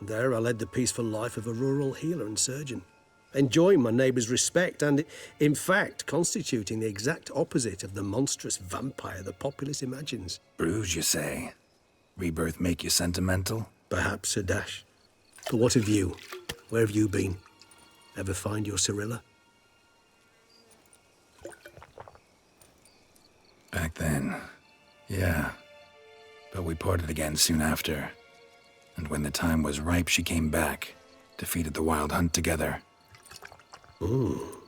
S12: There I led the peaceful life of a rural healer and surgeon, enjoying my neighbours' respect and, in fact, constituting the exact opposite of the monstrous vampire the populace imagines.
S4: Bruges, you say? Rebirth make you sentimental?
S12: Perhaps a dash. But what of you? Where have you been? Ever find your Cyrilla?
S4: Back then, yeah. But we parted again soon after. And when the time was ripe, she came back, defeated the Wild Hunt together.
S12: Ooh.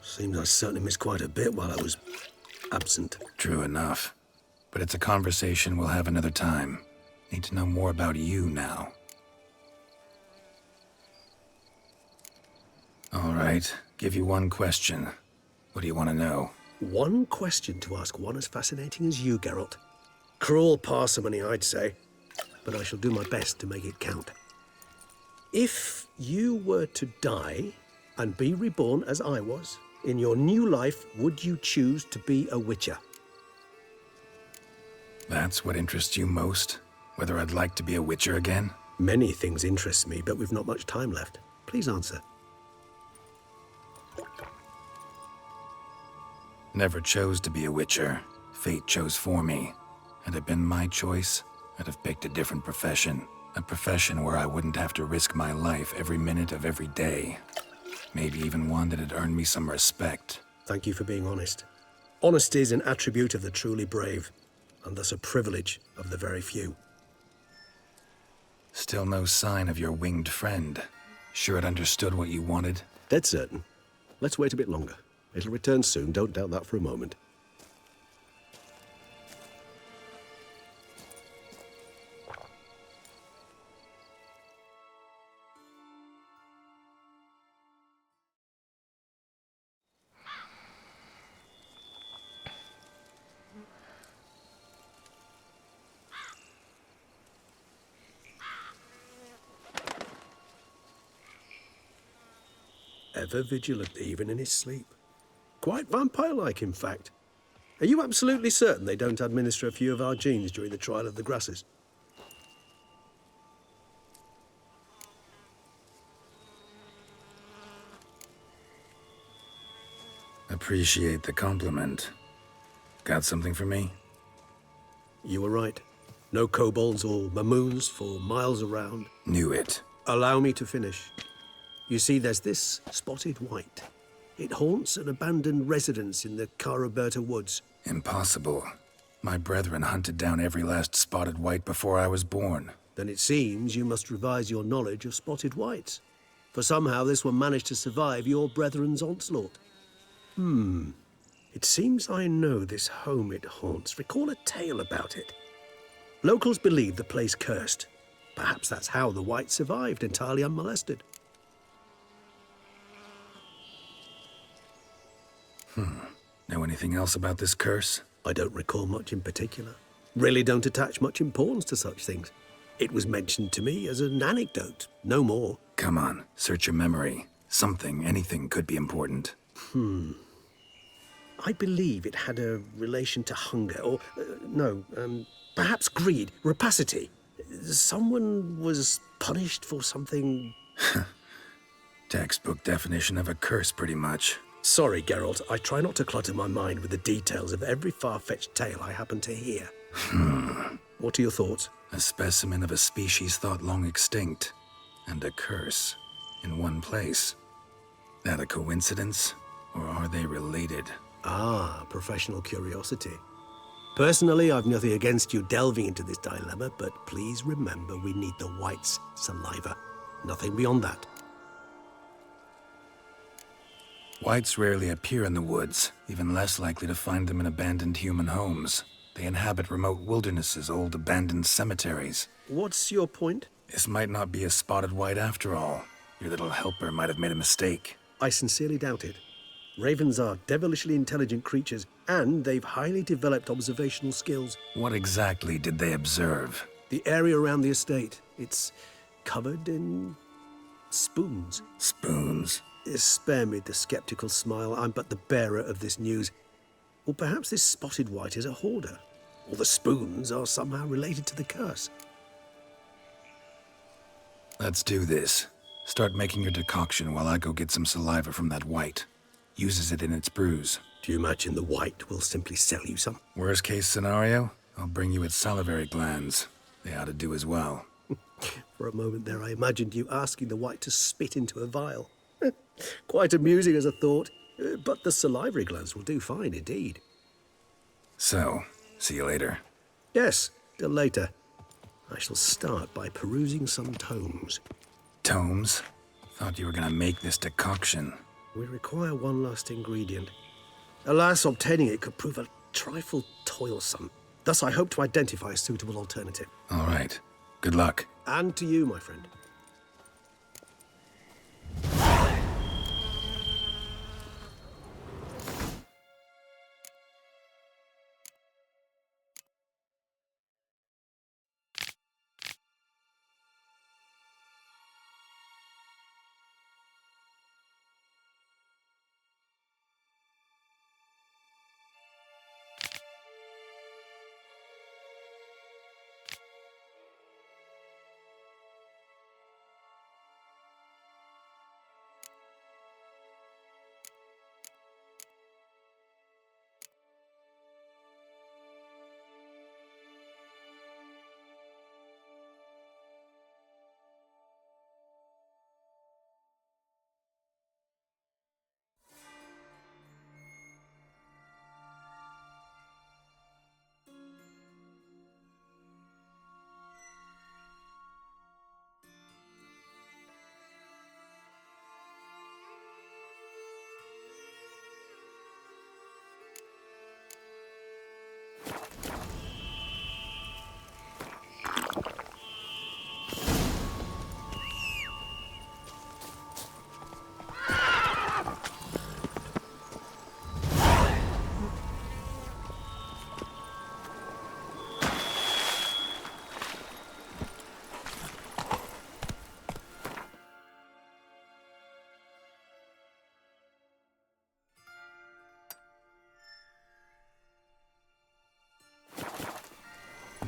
S12: Seems I certainly missed quite a bit while I was absent.
S4: True enough. But it's a conversation we'll have another time. Need to know more about you now. All right, give you one question. What do you want to know?
S12: One question to ask one as fascinating as you, Geralt. Cruel parsimony, I'd say, but I shall do my best to make it count. If you were to die and be reborn as I was, in your new life, would you choose to be a witcher?
S4: That's what interests you most? Whether I'd like to be a witcher again?
S12: Many things interest me, but we've not much time left. Please answer.
S4: Never chose to be a witcher. Fate chose for me. Had it been my choice, I'd have picked a different profession. A profession where I wouldn't have to risk my life every minute of every day. Maybe even one that had earned me some respect.
S12: Thank you for being honest. Honesty is an attribute of the truly brave, and thus a privilege of the very few.
S4: Still no sign of your winged friend. Sure it understood what you wanted?
S12: Dead certain. Let's wait a bit longer. It'll return soon, don't doubt that for a moment. Ever vigilant, even in his sleep. Quite vampire-like, in fact. Are you absolutely certain they don't administer a few of our genes during the trial of the grasses?
S4: Appreciate the compliment. Got something for me?
S12: You were right. No kobolds or mamoons for miles around.
S4: Knew it.
S12: Allow me to finish. You see, there's this spotted wight. It haunts an abandoned residence in the Caraberta woods.
S4: Impossible. My brethren hunted down every last spotted wight before I was born.
S12: Then it seems you must revise your knowledge of spotted wights. For somehow this one managed to survive your brethren's onslaught. It seems I know this home it haunts. Recall a tale about it. Locals believe the place cursed. Perhaps that's how the wight survived entirely unmolested.
S4: Know anything else about this curse?
S12: I don't recall much in particular. Really don't attach much importance to such things. It was mentioned to me as an anecdote, no more.
S4: Come on, search your memory. Something, anything could be important.
S12: I believe it had a relation to hunger, or, perhaps greed, rapacity. Someone was punished for something...
S4: Textbook definition of a curse, pretty much.
S12: Sorry, Geralt. I try not to clutter my mind with the details of every far-fetched tale I happen to hear. What are your thoughts?
S4: A specimen of a species thought long extinct, and a curse in one place. That a coincidence, or are they related?
S12: Ah, professional curiosity. Personally, I've nothing against you delving into this dilemma, but please remember we need the wight's saliva. Nothing beyond that.
S4: Wights rarely appear in the woods, even less likely to find them in abandoned human homes. They inhabit remote wildernesses, old abandoned cemeteries.
S12: What's your point?
S4: This might not be a spotted wight after all. Your little helper might have made a mistake.
S12: I sincerely doubt it. Ravens are devilishly intelligent creatures, and they've highly developed observational skills.
S4: What exactly did they observe?
S12: The area around the estate. It's covered in... spoons.
S4: Spoons?
S12: Spare me the skeptical smile. I'm but the bearer of this news. Or perhaps this spotted wight is a hoarder. Or the spoons are somehow related to the curse.
S4: Let's do this. Start making your decoction while I go get some saliva from that Wight. Uses it in its brews.
S12: Do you imagine the Wight will simply sell you some?
S4: Worst case scenario, I'll bring you its salivary glands. They ought to do as well.
S12: For a moment there, I imagined you asking the Wight to spit into a vial. Quite amusing as a thought, but the salivary glands will do fine indeed.
S4: So, see you later.
S12: Yes, till later. I shall start by perusing some tomes.
S4: Tomes? Thought you were gonna make this decoction.
S12: We require one last ingredient. Alas, obtaining it could prove a trifle toilsome. Thus, I hope to identify a suitable alternative.
S4: All right. Good luck.
S12: And to you, my friend.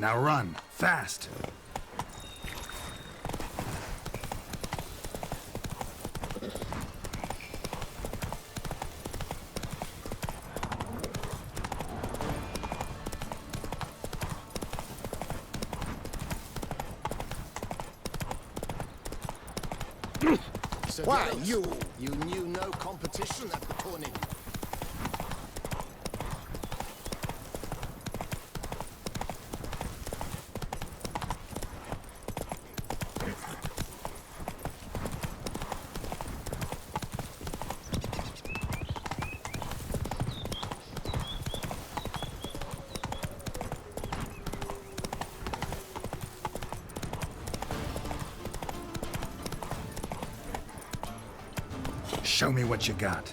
S4: Now run, fast!
S10: Why, you knew no competition at the tourney.
S4: Show me what you got.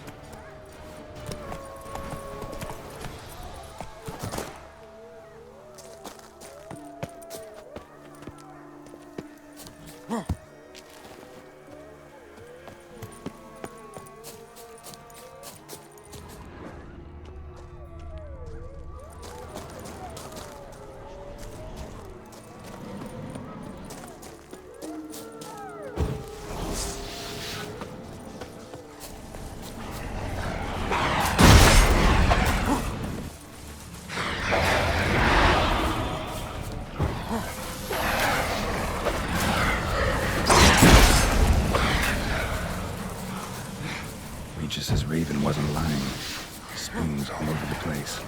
S4: Regis's raven wasn't lying. Spoons all over the place.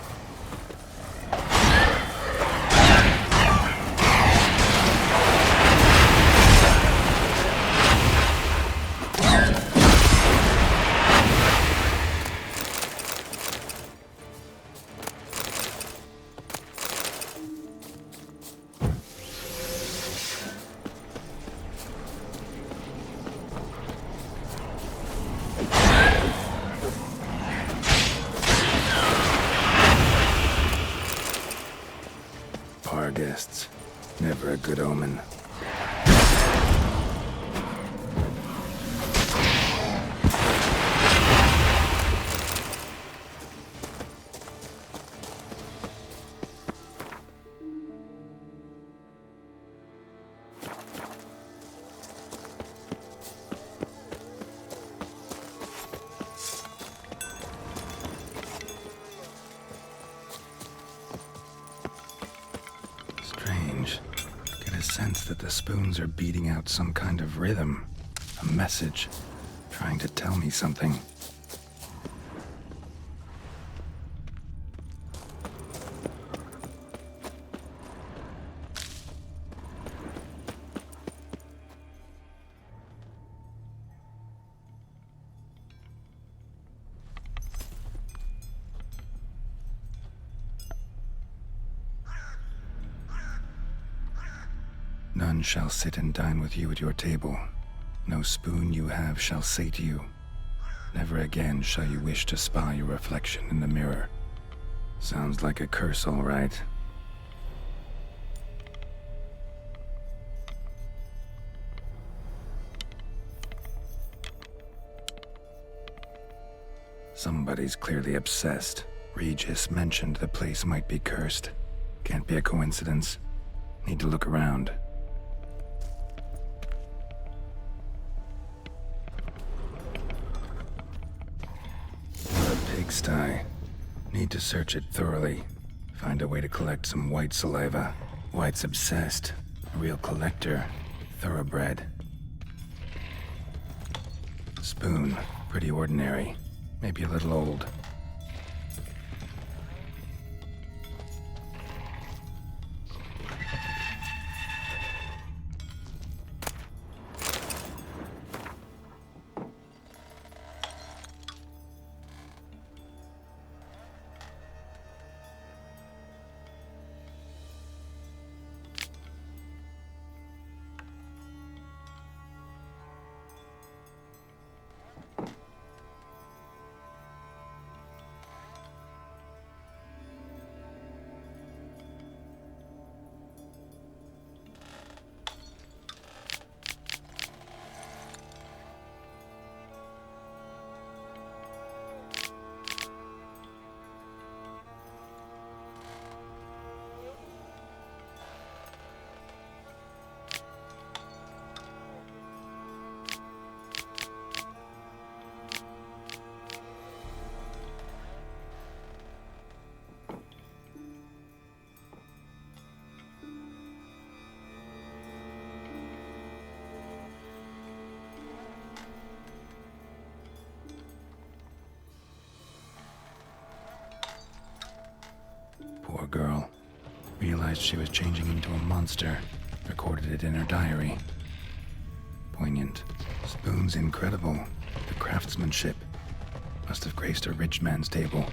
S4: Guests. Never a good omen. sense that the spoons are beating out some kind of rhythm, a message, trying to tell me something. None shall sit and dine with you at your table. No spoon you have shall say to you, never again shall you wish to spy your reflection in the mirror. Sounds like a curse, all right. Somebody's clearly obsessed. Regis mentioned the place might be cursed. Can't be a coincidence. Need to look around. Pigsty. Need to search it thoroughly. Find a way to collect some Wight saliva. Wight's obsessed. A real collector. Thoroughbred. Spoon. Pretty ordinary. Maybe a little old. Poor girl. Realized she was changing into a monster. Recorded it in her diary. Poignant. Spoon's incredible. The craftsmanship. Must have graced a rich man's table.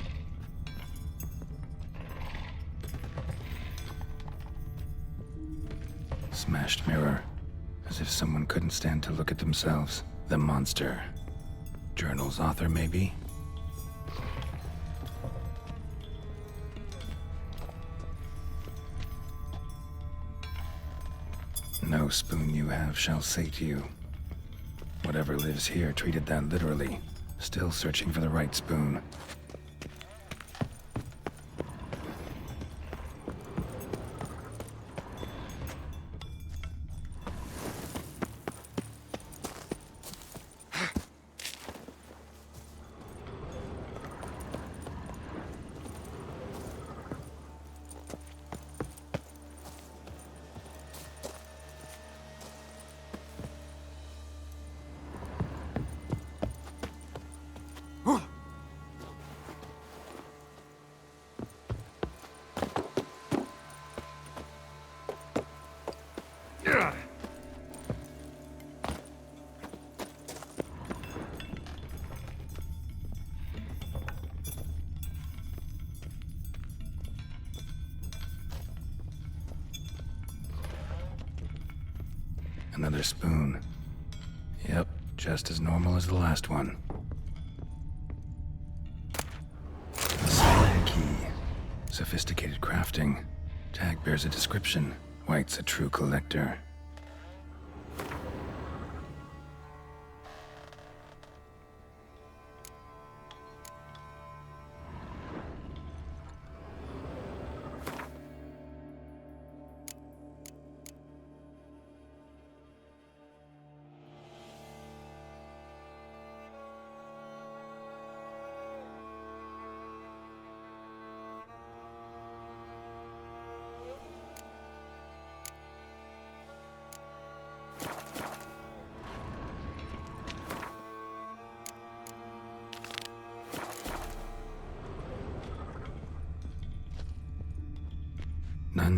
S4: Smashed mirror. As if someone couldn't stand to look at themselves. The monster. Journal's author, maybe? No spoon you have shall say to you. Whatever lives here treated that literally. Still searching for the right spoon. Another spoon. Yep, just as normal as the last one. A spine key. Sophisticated crafting. Tag bears a description. Wight's a true collector.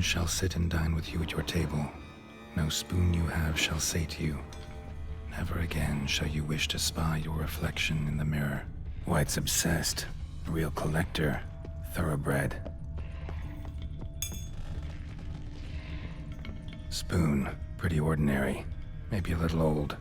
S4: shall sit and dine with you at your table. No spoon you have shall sate you. Never again shall you wish to spy your reflection in the mirror. Wight's obsessed. A real collector. Thoroughbred. Spoon. Pretty ordinary. Maybe a little old.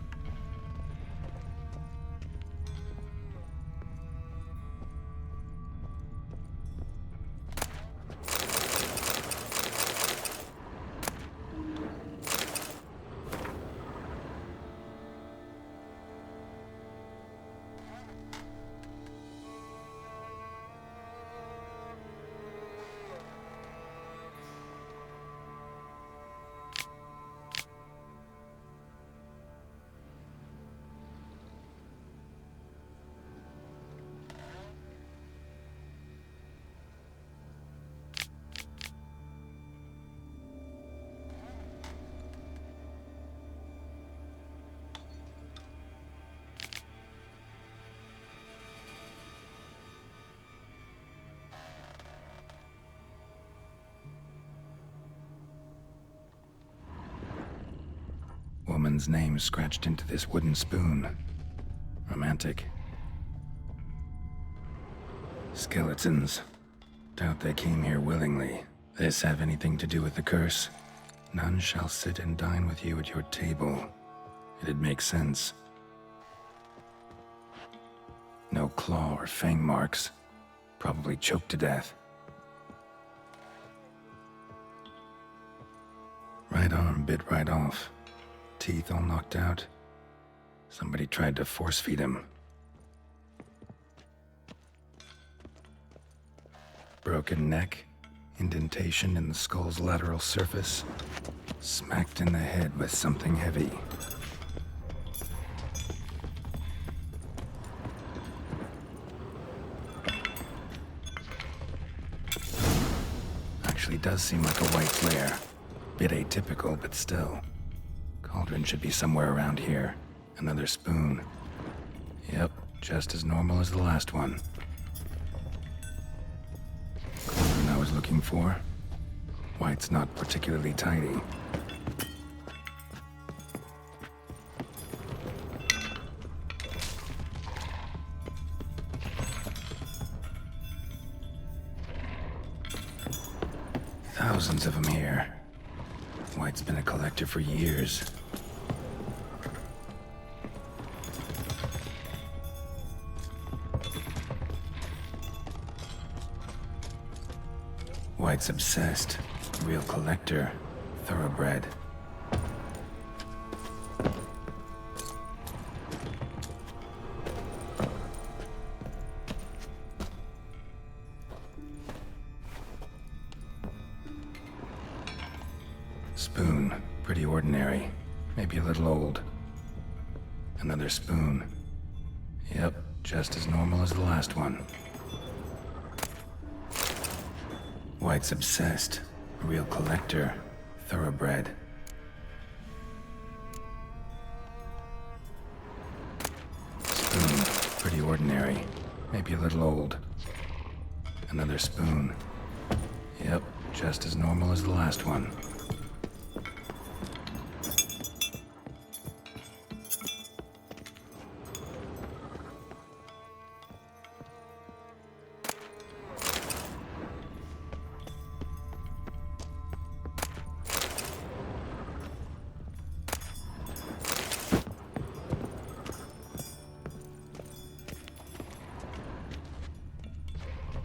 S4: Woman's name scratched into this wooden spoon. Romantic. Skeletons. Doubt they came here willingly. This have anything to do with the curse? None shall sit and dine with you at your table. It'd make sense. No claw or fang marks. Probably choked to death. Right arm bit right off. Teeth all knocked out. Somebody tried to force feed him. Broken neck, indentation in the skull's lateral surface, smacked in the head with something heavy. Actually does seem like a Wight's lair. Bit atypical, but still. Cauldron should be somewhere around here. Another spoon. Yep, just as normal as the last one. Cauldron I was looking for. Wight's not particularly tidy. Thousands of them here. Wight's been a collector for years. Wight's obsessed. Real collector. Thoroughbred. Spoon. Pretty ordinary. Maybe a little old. Another spoon. Yep, just as normal as the last one. Wight's obsessed. A real collector. Thoroughbred. Spoon. Pretty ordinary. Maybe a little old. Another spoon. Yep, just as normal as the last one.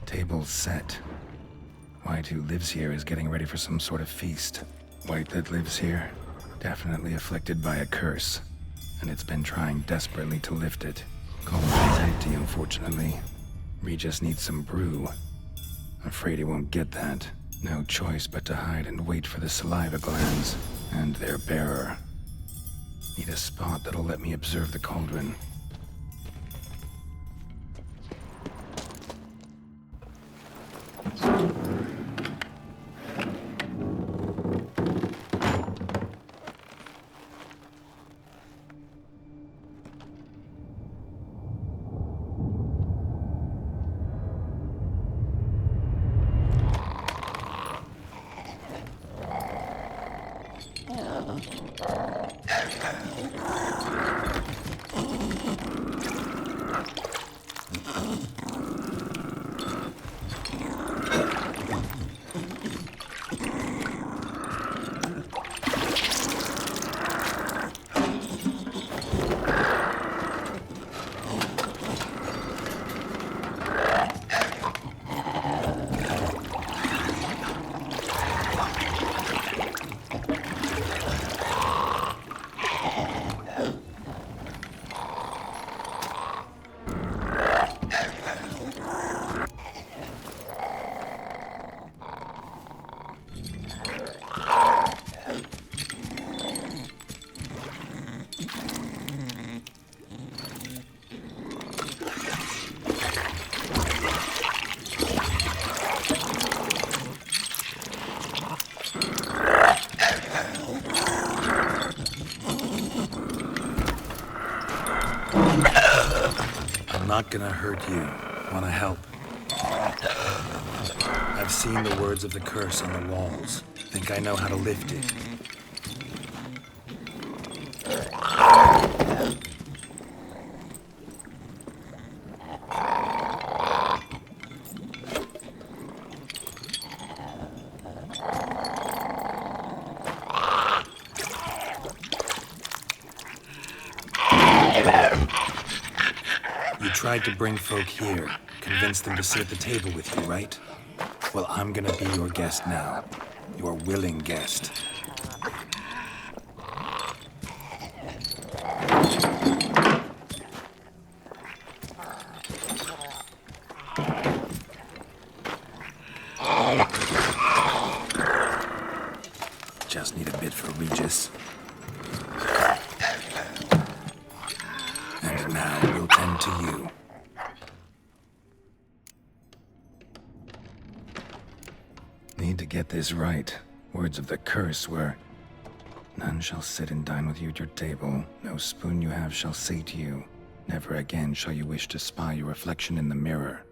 S4: Table's set. Wight, who lives here, is getting ready for some sort of feast. Wight that lives here, definitely afflicted by a curse, and it's been trying desperately to lift it. Cauldron's empty, unfortunately. Regis needs some brew. Afraid he won't get that. No choice but to hide and wait for the saliva glands and their bearer. Need a spot that'll let me observe the cauldron. I'm not gonna hurt you. Wanna help? I've seen the words of the curse on the walls. Think I know how to lift it. You tried to bring folk here, convince them to sit at the table with you, right? Well, I'm gonna be your guest now. Your willing guest. Just need a bit for Regis. And now we'll tend to you. Need to get this right. Words of the curse were, none shall sit and dine with you at your table. No spoon you have shall sate you. Never again shall you wish to spy your reflection in the mirror.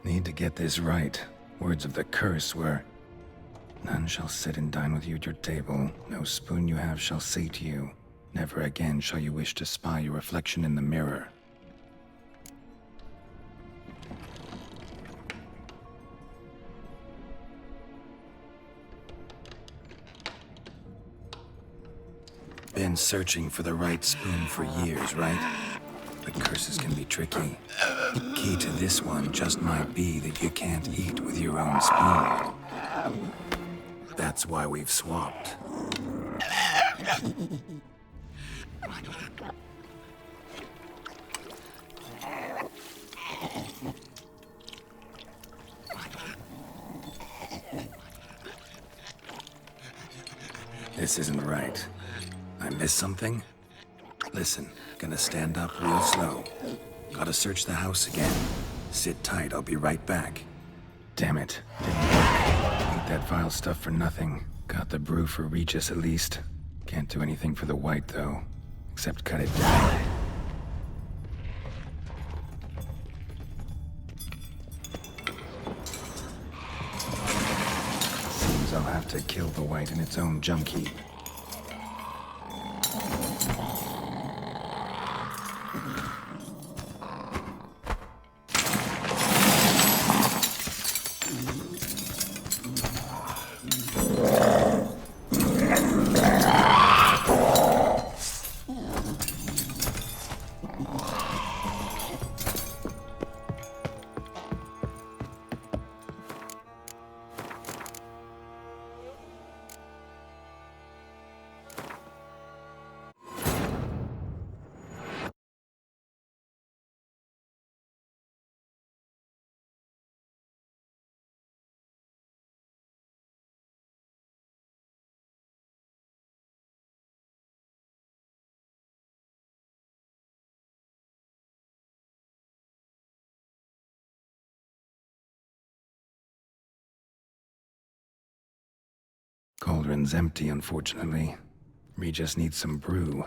S4: Need to get this right. Words of the curse were, none shall sit and dine with you at your table. No spoon you have shall sate you. Never again shall you wish to spy your reflection in the mirror. Been searching for the right spoon for years, right? But curses can be tricky. Key to this one just might be that you can't eat with your own spoon. That's why we've swapped. This isn't right. I missed something? Listen, gonna stand up real slow. Gotta search the house again. Sit tight, I'll be right back. Damn it. Didn't work. Eat that vile stuff for nothing. Got the brew for Regis at least. Can't do anything for the Wight though. Except cut it down. Seems I'll have to kill the Wight in its own junkie. Cauldron's empty, unfortunately. Regis needs some brew.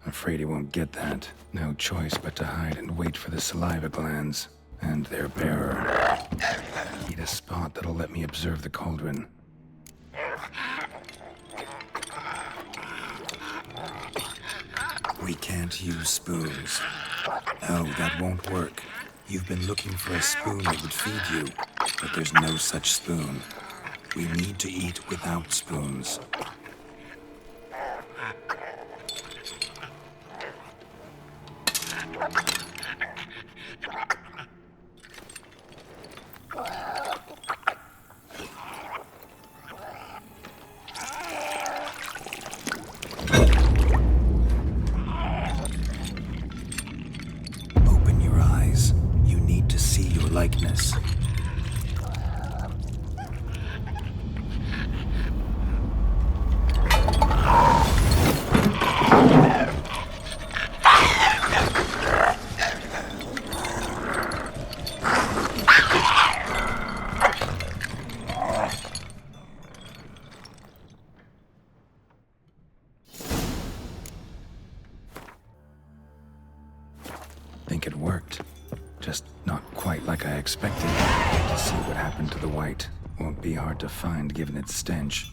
S4: Afraid he won't get that. No choice but to hide and wait for the saliva glands. and their bearer. Need a spot that'll let me observe the cauldron. We can't use spoons. No, that won't work. You've been looking for a spoon that would feed you, but there's no such spoon. We need to eat without spoons. Open your eyes. You need to see your likeness. Think it worked. Just not quite like I expected. To see what happened to the Wight won't be hard to find given its stench.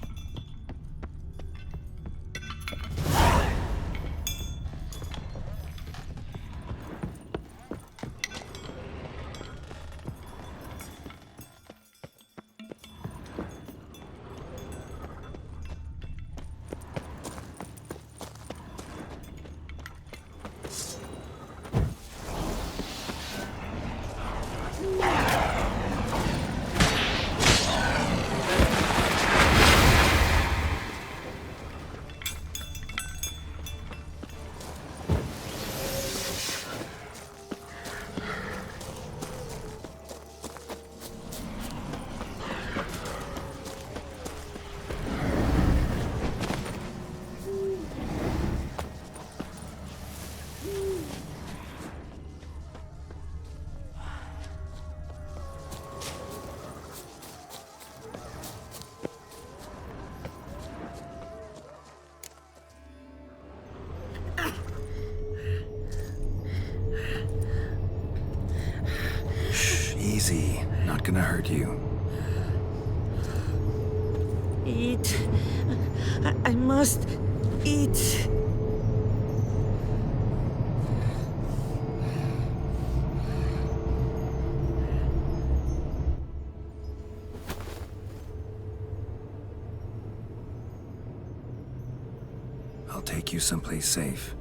S4: Easy, not gonna hurt you.
S15: Eat. I must eat.
S4: I'll take you someplace safe.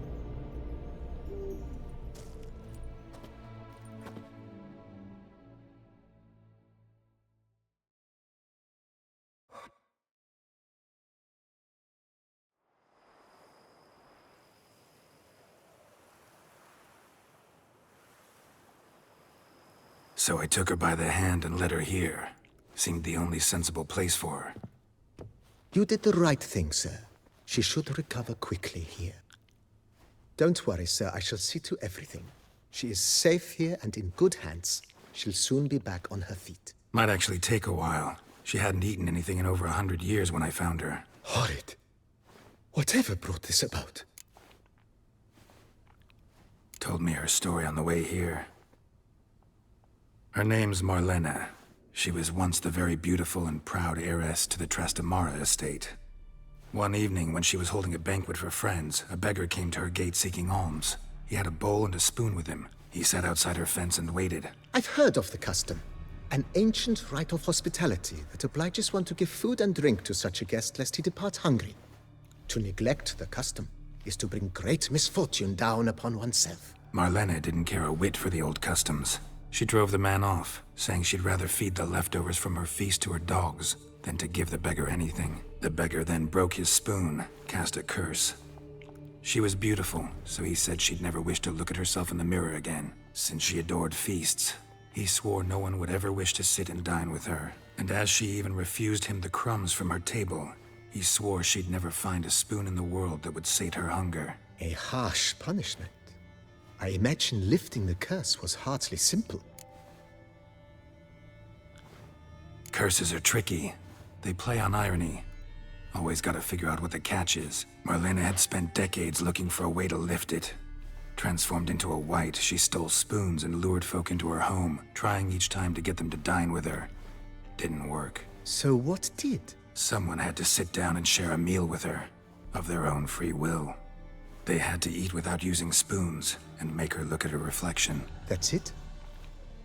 S4: So I took her by the hand and led her here. Seemed the only sensible place for her.
S16: You did the right thing, sir. She should recover quickly here. Don't worry, sir. I shall see to everything. She is safe here and in good hands. She'll soon be back on her feet.
S4: Might actually take a while. She hadn't eaten anything in over 100 years when I found her.
S16: Horrid. Whatever brought this about?
S4: Told me her story on the way here. Her name's Marlena. She was once the very beautiful and proud heiress to the Trastamara estate. One evening, when she was holding a banquet for friends, a beggar came to her gate seeking alms. He had a bowl and a spoon with him. He sat outside her fence and waited.
S16: I've heard of the custom. An ancient rite of hospitality that obliges one to give food and drink to such a guest lest he depart hungry. To neglect the custom is to bring great misfortune down upon oneself.
S4: Marlena didn't care a whit for the old customs. She drove the man off, saying she'd rather feed the leftovers from her feast to her dogs than to give the beggar anything. The beggar then broke his spoon, cast a curse. She was beautiful, so he said she'd never wish to look at herself in the mirror again. Since she adored feasts, he swore no one would ever wish to sit and dine with her. And as she even refused him the crumbs from her table, he swore she'd never find a spoon in the world that would sate her hunger.
S16: A harsh punishment. I imagine lifting the curse was hardly simple.
S4: Curses are tricky. They play on irony. Always gotta figure out what the catch is. Marlena had spent decades looking for a way to lift it. Transformed into a Wight, she stole spoons and lured folk into her home, trying each time to get them to dine with her. Didn't work.
S16: So what did?
S4: Someone had to sit down and share a meal with her, of their own free will. They had to eat without using spoons, and make her look at her reflection.
S16: That's it?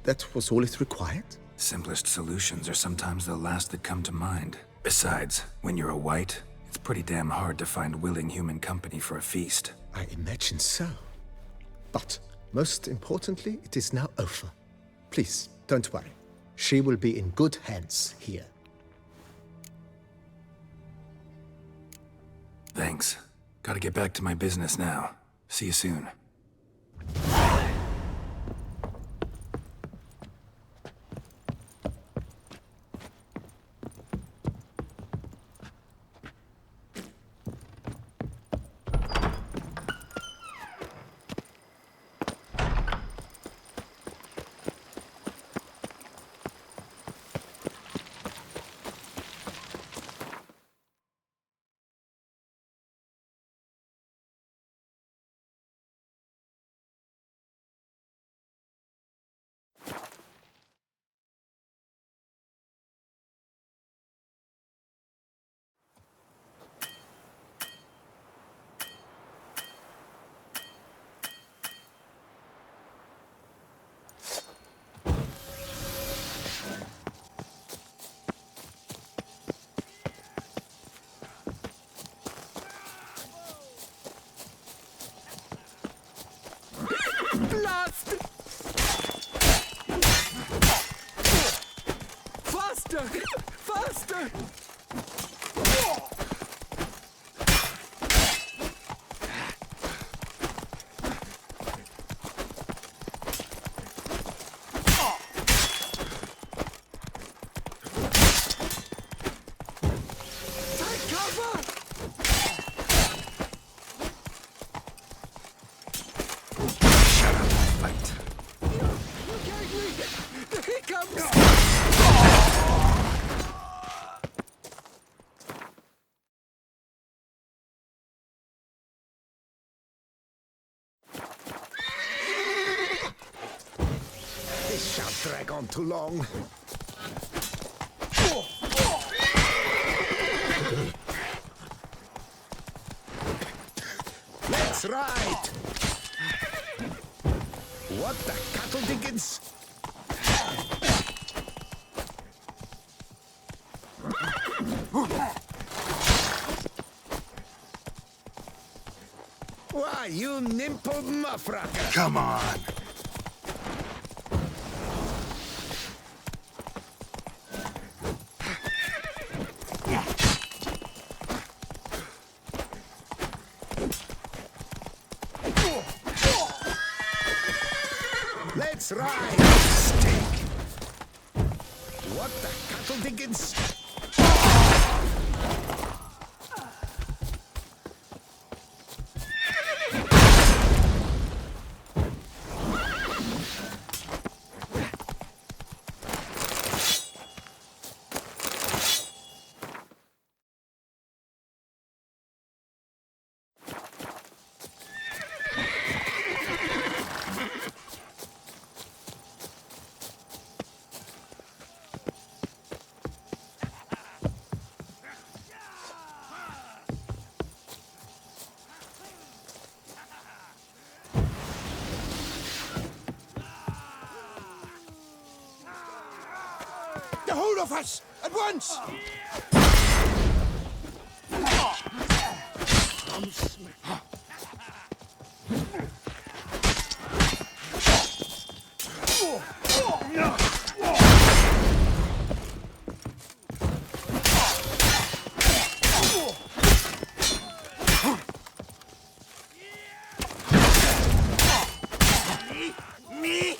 S16: That was all it required?
S4: Simplest solutions are sometimes the last that come to mind. Besides, when you're a Wight, it's pretty damn hard to find willing human company for a feast.
S16: I imagine so. But, most importantly, it is now over. Please, don't worry. She will be in good hands here.
S4: Thanks. Gotta get back to my business now. See you soon.
S11: Blast! Faster! Faster! Take cover!
S10: This shan't drag on too long. Let's ride! What the cattle diggins? Why, you nimble muffracker!
S4: Come on!
S10: Let's ride! Steak! What the cattle diggins?
S7: The whole of us! At once!
S10: Me?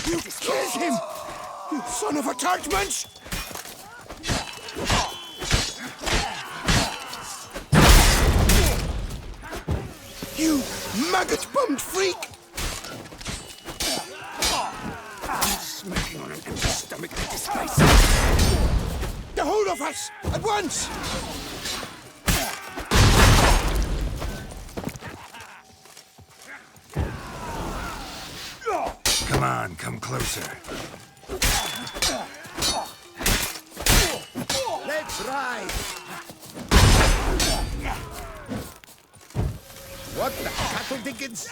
S7: You killed him! You son of a Tartmanch!
S6: You maggot-bummed freak! I'm smacking on an empty stomach, I despise it. Get hold of us! At once!
S4: Come on, come closer.
S2: Let's ride! What the cattle dickens?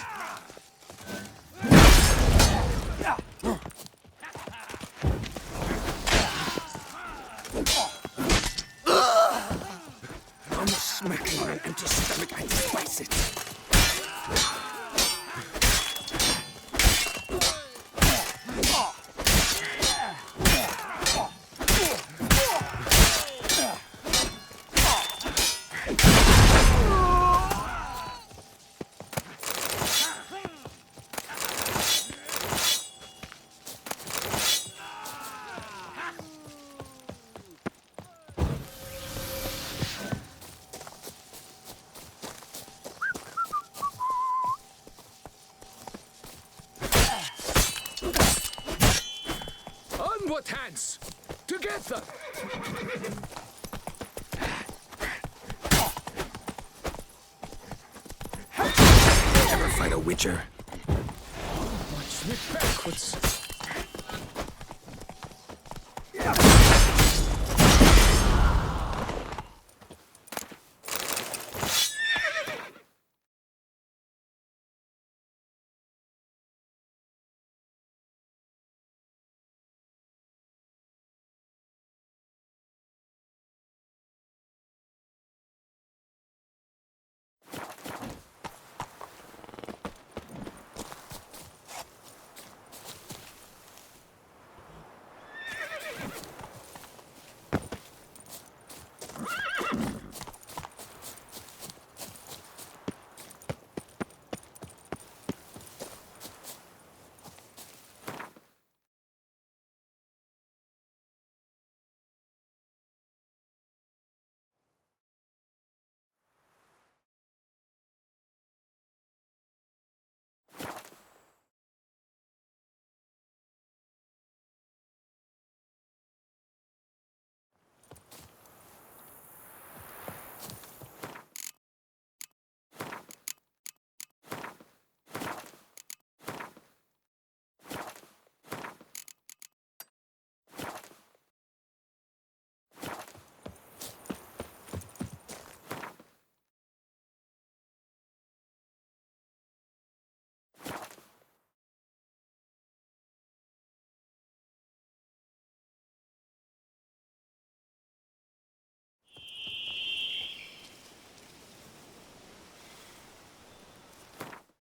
S6: I'm smacking on an empty stomach, I despise it.
S14: Onward, hands! Together!
S4: Ever fight a witcher?
S14: Watch me backwards.